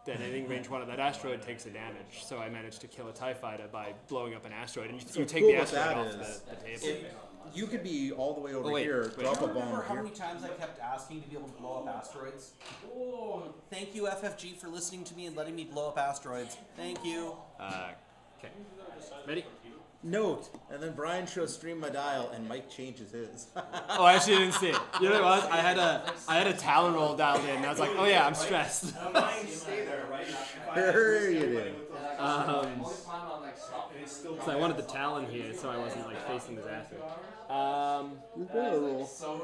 Then anything range 1 of that asteroid takes a damage. So I managed to kill a TIE Fighter by blowing up an asteroid. And you take cool the with asteroid that off is the table. If you could be all the way over Oh, wait, here, wait. drop a Remember bomb how here. many times I kept asking to be able to blow up asteroids? Thank you, FFG, for listening to me and letting me blow up asteroids. Thank you. Okay. Ready? Note, and then Brian shows stream my dial, and Mike changes his. Oh, I actually didn't see it. You know what it was? I had a Talon roll dialed in. And I was like, oh yeah, I'm stressed. Mine stay there, right? Sure you did. So I wanted the Talon here, so I wasn't like facing the disaster. So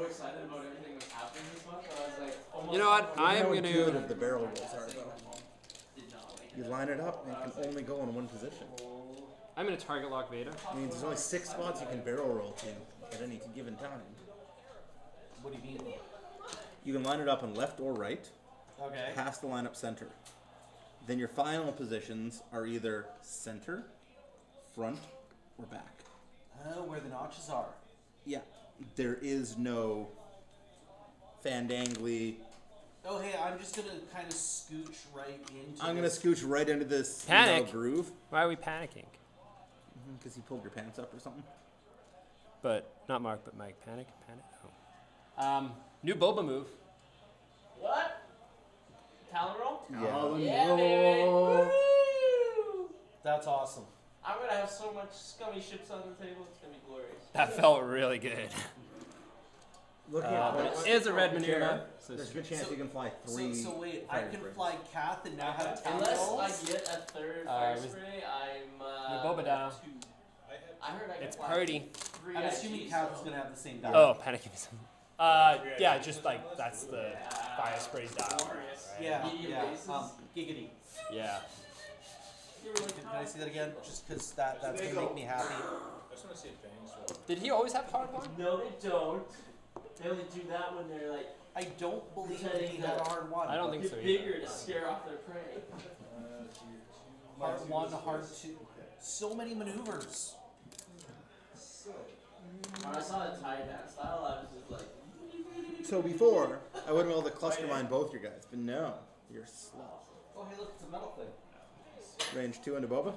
excited about everything that's happening this month. I was like, almost You know what? I'm How gonna. intuitive the barrel rolls are, though. You line it up, and it can only go in one position. I'm gonna target lock Vader. It means there's only 6 spots you can barrel roll to at any given time. What do you mean? You can line it up on left or right. Okay. Has to line up center. Then your final positions are either center, front, or back. Oh, where the notches are. Yeah. There is no fandangly. Oh, hey, I'm just gonna kind of scooch right into. I'm gonna scooch right into this Panic. groove. Why are we panicking? Because you pulled your pants up or something. But not Mark, but Mike. Panic. Oh. New Boba move. What? Talon roll? Yeah. Yeah, baby. Woo! That's awesome. I'm gonna have so much scummy ships on the table. It's gonna be glorious. That felt really good. Looking But it is a red maneuver. So there's a good chance you can fly 3. So wait, I can firebrands. fly Kath and now have 10 Unless rolls? I get a third fire spray, I'm Boba gonna down. have 2. I heard I can It's fly party. 3 I'm assuming IGs, Kath is so- gonna have the same die. Oh, panicking. Yeah, just like that's the fire spray dial. Glorious. Right? Yeah, Medium yeah. bases. Giggity. Yeah. Can I see that again? Just because that's gonna make me happy. I just want to see if Fangs will. Did he always have hard one? No, they don't. They only do that when they're like I don't believe that he had a hard one. I don't think get so either. bigger to scare off their prey. Hard one, hard two. So many maneuvers. When I saw the tie down style, I was just like, So before, I would have been able to cluster mine both your guys, but no, you're slow. Oh, hey, look, it's a metal thing. Range 2 into Boba.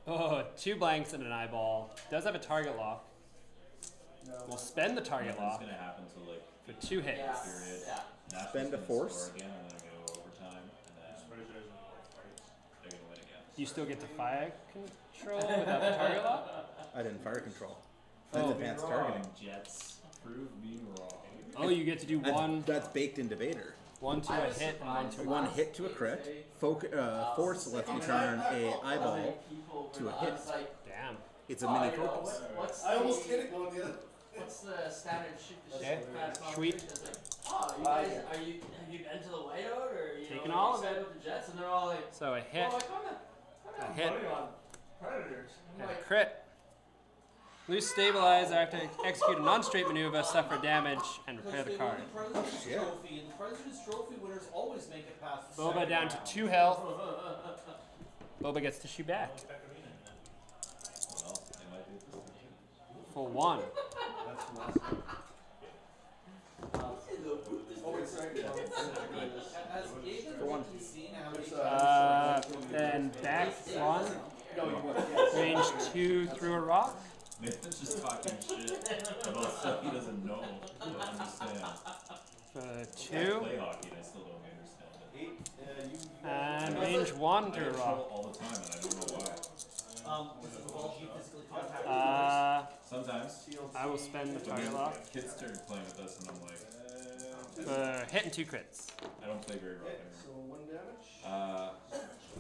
Oh, 2 blanks and an eyeball. Does have a target lock. We'll spend the target Nothing's lock gonna happen till like for 2 hits. yeah, period. yeah. Nationals Spend a gonna force. score again, and then go overtime, and then they're gonna win again. You still get to fire control without the target lock? I didn't fire control. That's Oh. advanced targeting. Jets, prove me wrong. Oh, you get to do That's baked into Vader. one to a hit and one to a One hit to a crit. Force lets me turn a eyeball to a hit. Damn. It's a mini focus. What's I almost the, hit it going the other. what's the standard ship the Okay. ship pass on? Sweet. It's like, oh, you guys, have you been to the whiteout or you Taking know, all you of excited it. with the Jets? And they're all like, So a hit, oh, I a kinda hit, money on Predators. I'm and a like, crit. Lose stabilizer after execute a non-straight maneuver, suffer damage, and repair the card. The President's Trophy, and the President's Trophy winners always make it past the Boba second down to round. 2 health. Boba gets to shoot back. Well, they might do this. For 1. That's the last one. Oh, wait, sorry. Has Gaben For one. seen how many Then back 1. No, you won't. Yes. Range 2 through a rock. Nathan's just talking shit about stuff he doesn't know, doesn't understand. For I 2. play hockey and I still don't understand it. 8, And range 1 I to a get rock. trouble all the time and I don't know why. Does it involve you physically contacting Sometimes I will spend the when target lock. kids started playing with us and I'm like, For hit and 2 crits. I don't play very well So anymore. 1 damage.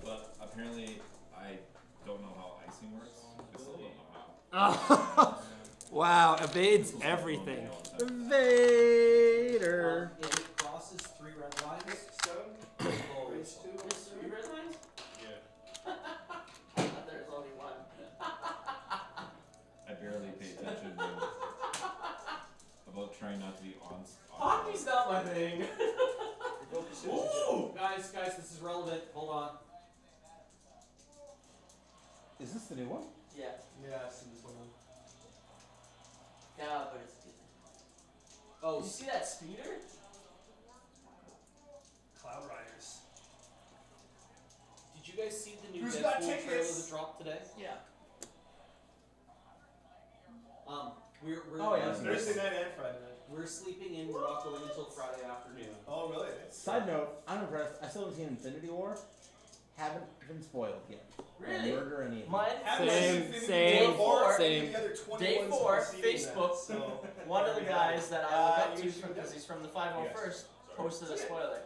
But apparently I don't know how icing works. I still don't know how. Wow, evades everything. Vader. If it crosses 3 red lines, 7. Race 2. there's 3 red lines? Yeah. I thought there was only 1. I barely pay attention about trying not to be on. Hockey's not my thing. Ooh! Guys, this is relevant. Hold on. Is this the new one? Yeah. Yeah, I've seen this one. Yeah, but it's good. Oh, Did you see that speeder? Cloud Riders. did you guys see the new Who's got Deadpool trailer tickets? that dropped today? Yeah. We're Oh, yeah. Thursday night and Friday night. we're sleeping in. We're not going until Friday afternoon. Oh, really? Side note, I'm impressed. I still haven't seen Infinity War. Haven't been spoiled yet. Really? Murder any of Mine Haven't Same, seen Infinity same, War or same. any of the other 20 Day ones 4, I've seen in that, Facebook. so One of the guys that I look up you to should because do. he's from the 501st posted a spoiler.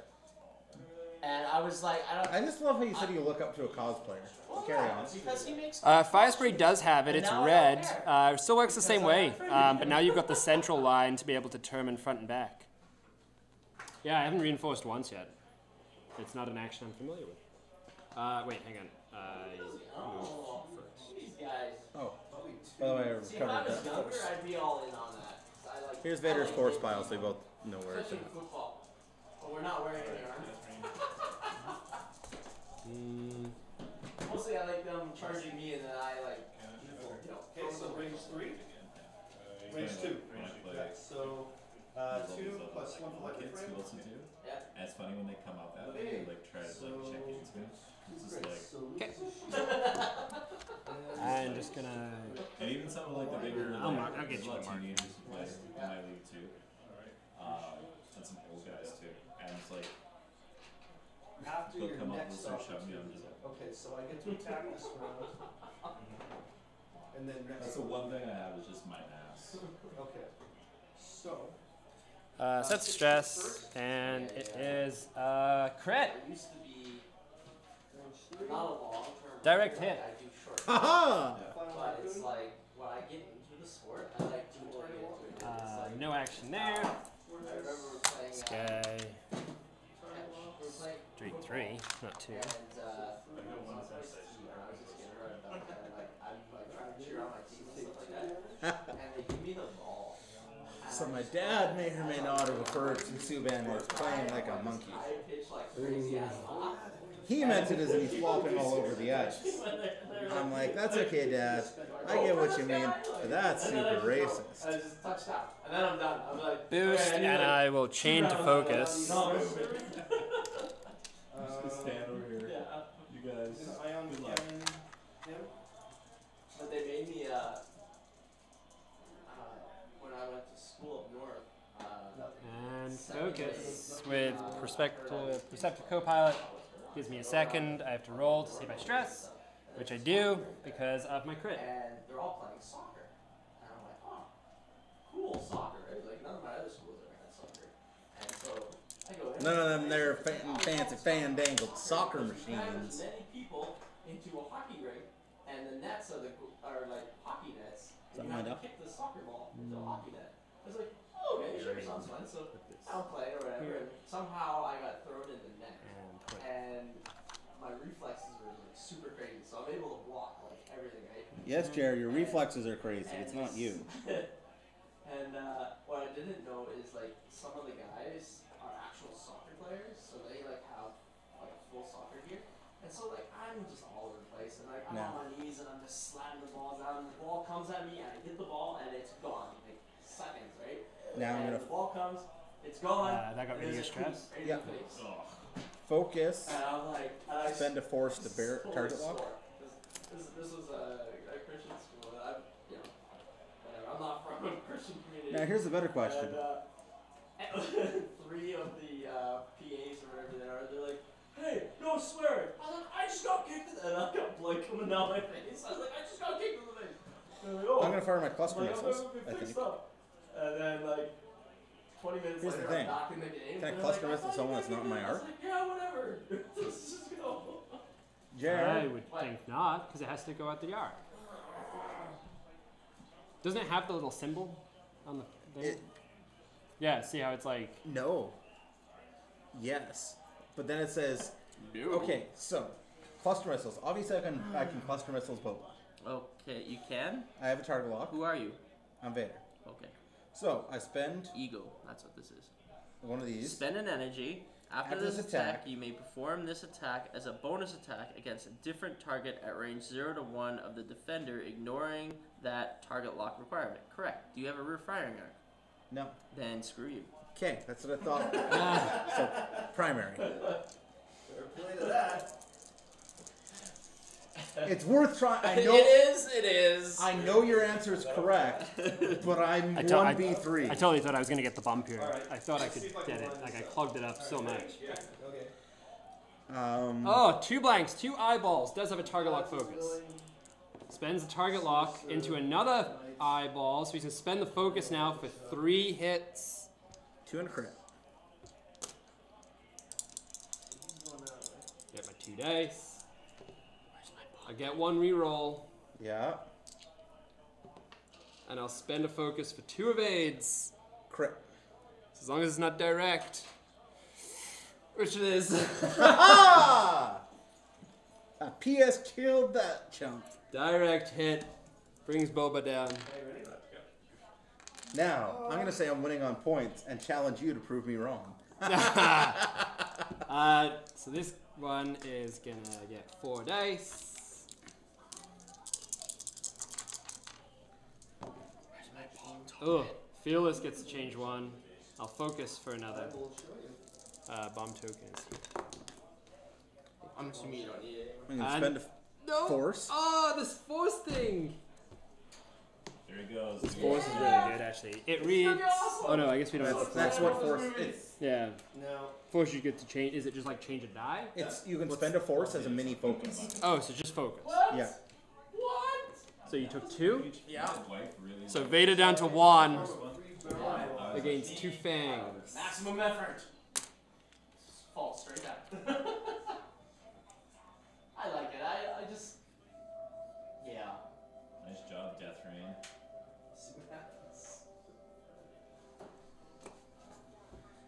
And I was like, I don't. I just love how you said you look up to a cosplayer. Well, Carry yeah, on. because he makes. Fire spray does have it. It's And now I red. don't care. It still works the same way, but now you've got the central line to be able to determine front and back. Yeah, I haven't reinforced once yet. It's not an action I'm familiar with. Wait, hang on. Oh, Move first. these guys. Oh, By the way, I See, if I recovered was that. younger, I'd be all in on that. 'Cause I like. Here's I Vader's like force big piles. They people, both know where it's especially at. football. But we're not wearing any armor. Mostly, I like them charging me, and then I like. Okay, so range 3. Range 2. Yeah, so 2 plus 1 for Kids frame. who listen to. Yeah. And it's funny when they come out that way, they like try to like check into it. It's just Great. like, So Okay. and I'm just gonna. and even some of like the bigger, I'll like, mark- I'll get there's you a lot a of mark. teenagers who play in my league too. And some old guys too. And it's like, after they'll your come up and next start shoving me. I'm just opportunity. like, Okay, so I get to attack this round. And then next. that's the one thing I have is just my ass. Okay. So. Set stress, and it is crit. I used to be not a long-term. Direct runner, hit. I do short. Haha! But it's like when I get into the sport, I like to turn it into it. It's like, No action there. I remember we were playing. This guy. We were playing. Straight 3, not 2. And I was just getting rid of them, and like I'm like trying to cheer on my team and stuff like that, and they give me the ball. So my dad may or may not have referred to Subban as playing like a monkey. I pitch like crazy ass ball. He meant it as in he's flopping all over the ice. I'm like, that's okay, Dad. I get what you mean, but that's super racist. I just touchdown, and then I'm done. I'm like Boost, okay, and I will chain to focus. Just stand over here. Yeah. You guys. Is Ion Good luck. Cannon him? But they made me when I went to school up north. And focus with Perceptive Copilot. Gives me a second. I have to roll to save my stress, which I do because of my crit. And they're all playing soccer. And I'm like, oh, cool soccer, right? Like none of my other schools ever had soccer. And so I go there. None of them, they're fancy fan-dangled soccer As machines. many people into a hockey rink, and the nets are like hockey nets. And Something you have like to kick the soccer ball into a hockey net. I was like, oh, okay, sure, sounds fun. So I'll play or whatever. And somehow I got thrown in the net. And my reflexes were like super crazy, so I'm able to block like everything, right? Yes, Jerry, your reflexes are crazy. It's not you. And what I didn't know is like some of the guys are actual soccer players, so they like have like full soccer gear. And so like I'm just all over the place, and like I'm No. on my knees and I'm just slamming the balls out, and the ball comes at me, and I hit the ball, and it's gone, like seconds, right? Now I'm and gonna the ball comes, it's gone. That got rid of your and there's a stress? right in Yeah. the face. focus. And I'm like, and I Spend a force to bear fully target lock. swore. This was a Christian school, and I'm, you know, whatever. I'm not from a Christian community. Now here's the better question. And 3 of the PAs or whatever they are, they're like, hey, no swearing. I was like, I just got kicked in the, and I got blood coming down my face. I was like, I just got kicked in the face. And they're like, oh. I'm gonna fire my cluster I'm like, missiles. I'm gonna I be fixed think. up. And then like 20 minutes Here's the later, thing. I'm back in the game. Can I and they're cluster like, missile I thought someone you that's not in my were arc? I was like, yeah, whatever. Let's just go. I Jared, would think not, because it has to go out the yard. Doesn't it have the little symbol on the thing? It- Yeah, see how it's like. no. Yes, but then it says, okay, so cluster missiles. Obviously, I can cluster missiles Boba. Okay, you can? I have a target lock. Who are you? I'm Vader. Okay. So I spend Ego. That's what this is. one of these. Spend an energy. After this attack, you may perform this attack as a bonus attack against a different target at range 0 to 1 of the defender, ignoring that target lock requirement. Correct. Do you have a rear firing arc? No. Then screw you. Okay, that's what I thought. So primary. Fair play to that. It's worth trying. I know. It is. I know your answer is correct, but I'm I 1v3. totally thought I was gonna get the bump here. Alright. I thought I Let's could see if I get can it. line Like I this up. clogged it up so much. Okay. Oh, 2 blanks, 2 eyeballs. Does have a target lock focus. Spends the target lock into another eyeball, so he's gonna spend the focus now for 3 hits. 2 and a crit. Get my 2 dice. I get 1 reroll, Yeah. and I'll spend a focus for 2 evades. Crit. As long as it's not direct. Which it is. Ah! PS killed that chump. Direct hit. Brings Boba down. Now, I'm going to say I'm winning on points and challenge you to prove me wrong. So this one is going to get 4 dice. Oh, Fearless gets to change 1. I'll focus for another. Bomb tokens. I'm assuming you don't need it. I'm going to spend a force. Oh, this force thing! There he goes. This force is really good, actually. It reads... Oh no, I guess we don't have the force. That's what force is. Yeah. No. Force you get to change... Is it just like change a die? You can spend a force as a mini focus. Oh, so just focus. Yeah. So you took 2? Yeah. So Vader down to 1 against 2 Fangs. Maximum effort. Fall straight out. I like it. I just. Yeah. Nice job, Death Rain. See what happens.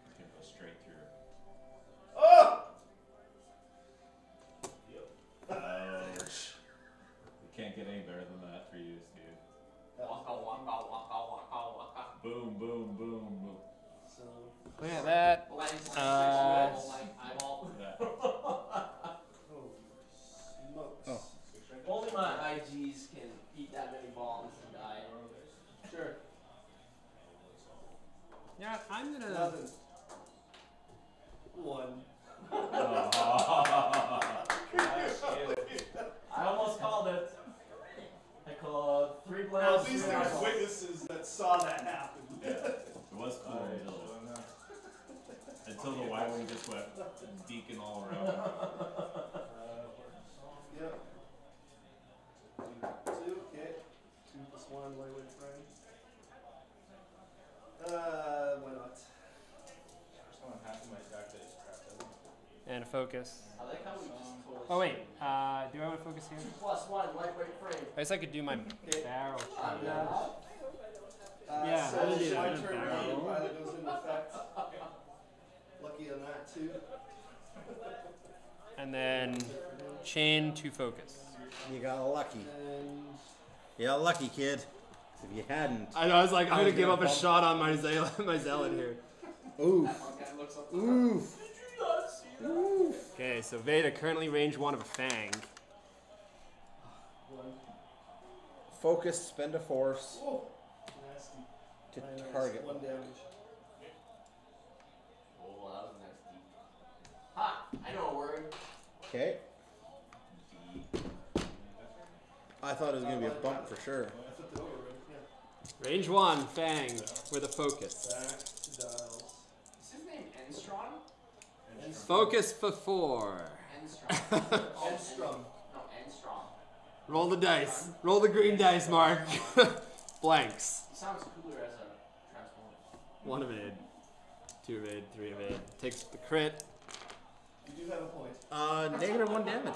It's gonna go straight through. Oh! Ouch. We can't get any better than that for you, dude. Waka waka waka waka waka. Boom, boom, boom, boom. So, Look at that. Blank, eyeball. That. oh, smokes. Oh. Only my IGs can eat that many bombs and die. Sure. Yeah, I'm gonna... Nothing. 1. I almost called it. I called 3 Well, blasts. at least there's witnesses that saw that happen. Yeah. It was cool until the Y-Wing just went deacon all around. Yep. 2, okay. 2 plus 1, why would friend? Why not? First one I'm half of my deck that is crap, doesn't it? And a focus. I like how we just totally. Oh wait, do I want to focus here? 2 plus 1, lightweight frame. I guess I could do my barrel. Yeah, Yeah, so I'm gonna do my that. turn Barrel. the pilot goes into effect. Lucky on that too. And then chain to focus. You got lucky. And You got lucky, kid. 'Cause if you hadn't... I know, I was like, I'm I was gonna give gonna up a bump- shot on my zealot here. Oof. Okay, looks up. Oof. Oof. Okay, so Vader currently range 1 of a Fang. 1. Focus, spend a force Oh, nasty. to Minus target. 1 damage. Oh, that was nasty. Ha! I know a word. Okay. I thought it was going to be a bump for sure. I flipped it over, right? Yeah. Range 1, Fang, with a focus. Back to dials. Is his name Enstrom? Focus for 4. Enstrom. Enstrom. No, Enstrom. Roll the dice. Roll the green dice, Mark. Blanks. He sounds cooler as a transformer. 1 evade. 2 evade, 3 evade. Takes the crit. You do have a point. Negative 1 damage.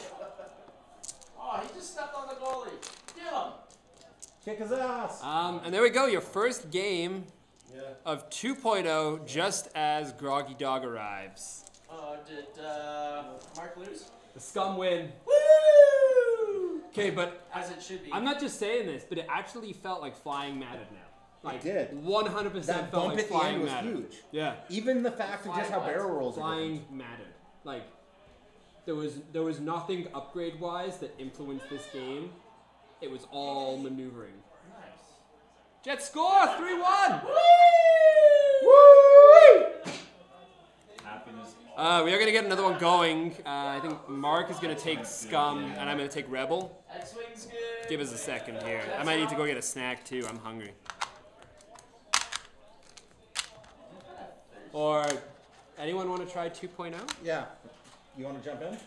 Oh, he just stepped on the goalie. Get him! Kick his ass. And there we go, your first game Yeah. of 2.0 just as Groggy Dog arrives. Did Mark lose? The scum win. Woo! Okay, but As it should be. I'm not just saying this, but it actually felt like flying mattered now. Like, did. 100% That felt bump like at the end flying was mattered. huge. Yeah. Even the fact of just how Flying barrel rolls are Flying different. mattered. Like, there was nothing upgrade wise that influenced this game. It was all maneuvering. Nice. Jet score 3-1. Happiness. We are gonna get another one going. I think Mark is gonna take Scum, and I'm gonna take Rebel. X-Wing's good. Give us a second here. I might need to go get a snack too. I'm hungry. Or anyone want to try 2.0? Yeah. You want to jump in?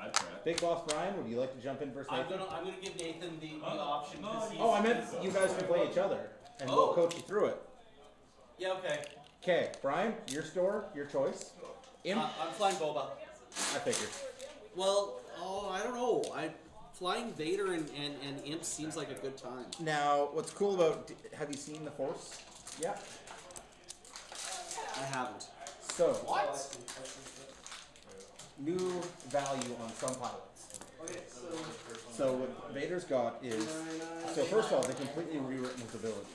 I'd try it. Big Boss Brian, would you like to jump in first? I'm Nathan? gonna give Nathan the option because he's. Oh, I meant you guys can play each other, and we'll Oh. coach you through it. Yeah, okay. Okay, Brian, your store, your choice. Imp, I'm flying Boba. I figured. Well, I don't know. Flying Vader and Imp seems like a good time. Now, what's cool about? Have you seen the Force? Yeah. I haven't. So, What? new value on some pilots. Okay, so So what Vader's got is, so first of all, they completely rewritten his ability.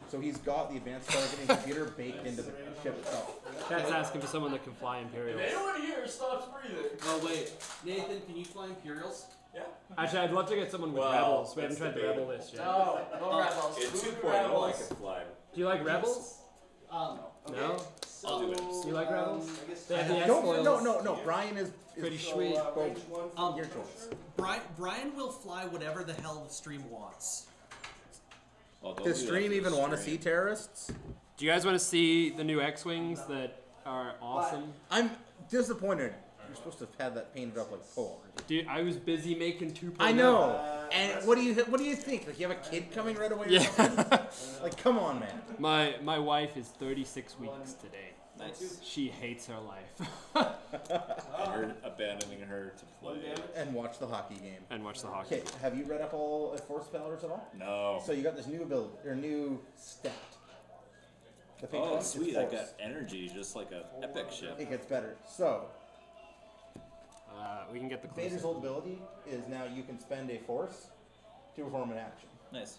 So he's got the advanced targeting computer baked into the ship itself. Cat's asking for someone that can fly Imperials. If anyone here stops breathing. Oh wait, Nathan, can you fly Imperials? Yeah. Actually, I'd love to get someone with Rebels. We haven't tried the Rebel list yet. No, no rebels. In Move 2.0, I rebels. can fly. Do you like Rebels? Um, No? So, do it. You like rebels? I guess They have the No. Brian is Pretty so, sweet. range 1 from Your choice. Brian will fly whatever the hell the stream wants. Oh, don't Does do that Stream to the even want to see stream. terrorists? Do you guys want to see the new X-Wings that are awesome? I'm disappointed. You're supposed to have had that painted up like Paul. Dude, I was busy making 2.0. I know. And what do you think? Like you have a kid coming right away? Or something? Yeah. Like, come on, man. My wife is 36 weeks today. Nice. She hates her life. And you're abandoning her to play. And watch the hockey game. And watch the hockey. Okay, have you read up all Force Spellers at all? No. So you got this new ability, or new stat. The pink Oh, one is sweet. I Force. got energy, just like a epic ship. It gets better. So, We can get the Vader's close. old ability is now you can spend a Force to perform an action. Nice.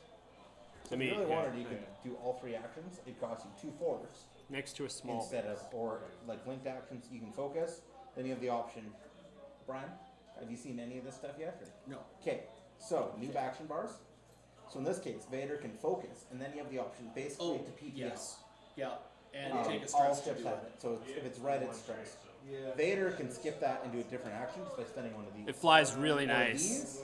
So if you really wanted, you could do all 3 actions. It costs you 2 Force Next to a small. instead of, or like linked actions, you can focus. Then you have the option. Brian, have you seen any of this stuff yet? Or? No. Okay, so new action bars. So in this case, Vader can focus, and then you have the option basically to PPL. yes. Yeah. And take a all stress to ships do have it. it. So if it's red, it's stressed. Yeah. Vader can skip that and do a different action just by spending one of these. It flies really Or nice. these,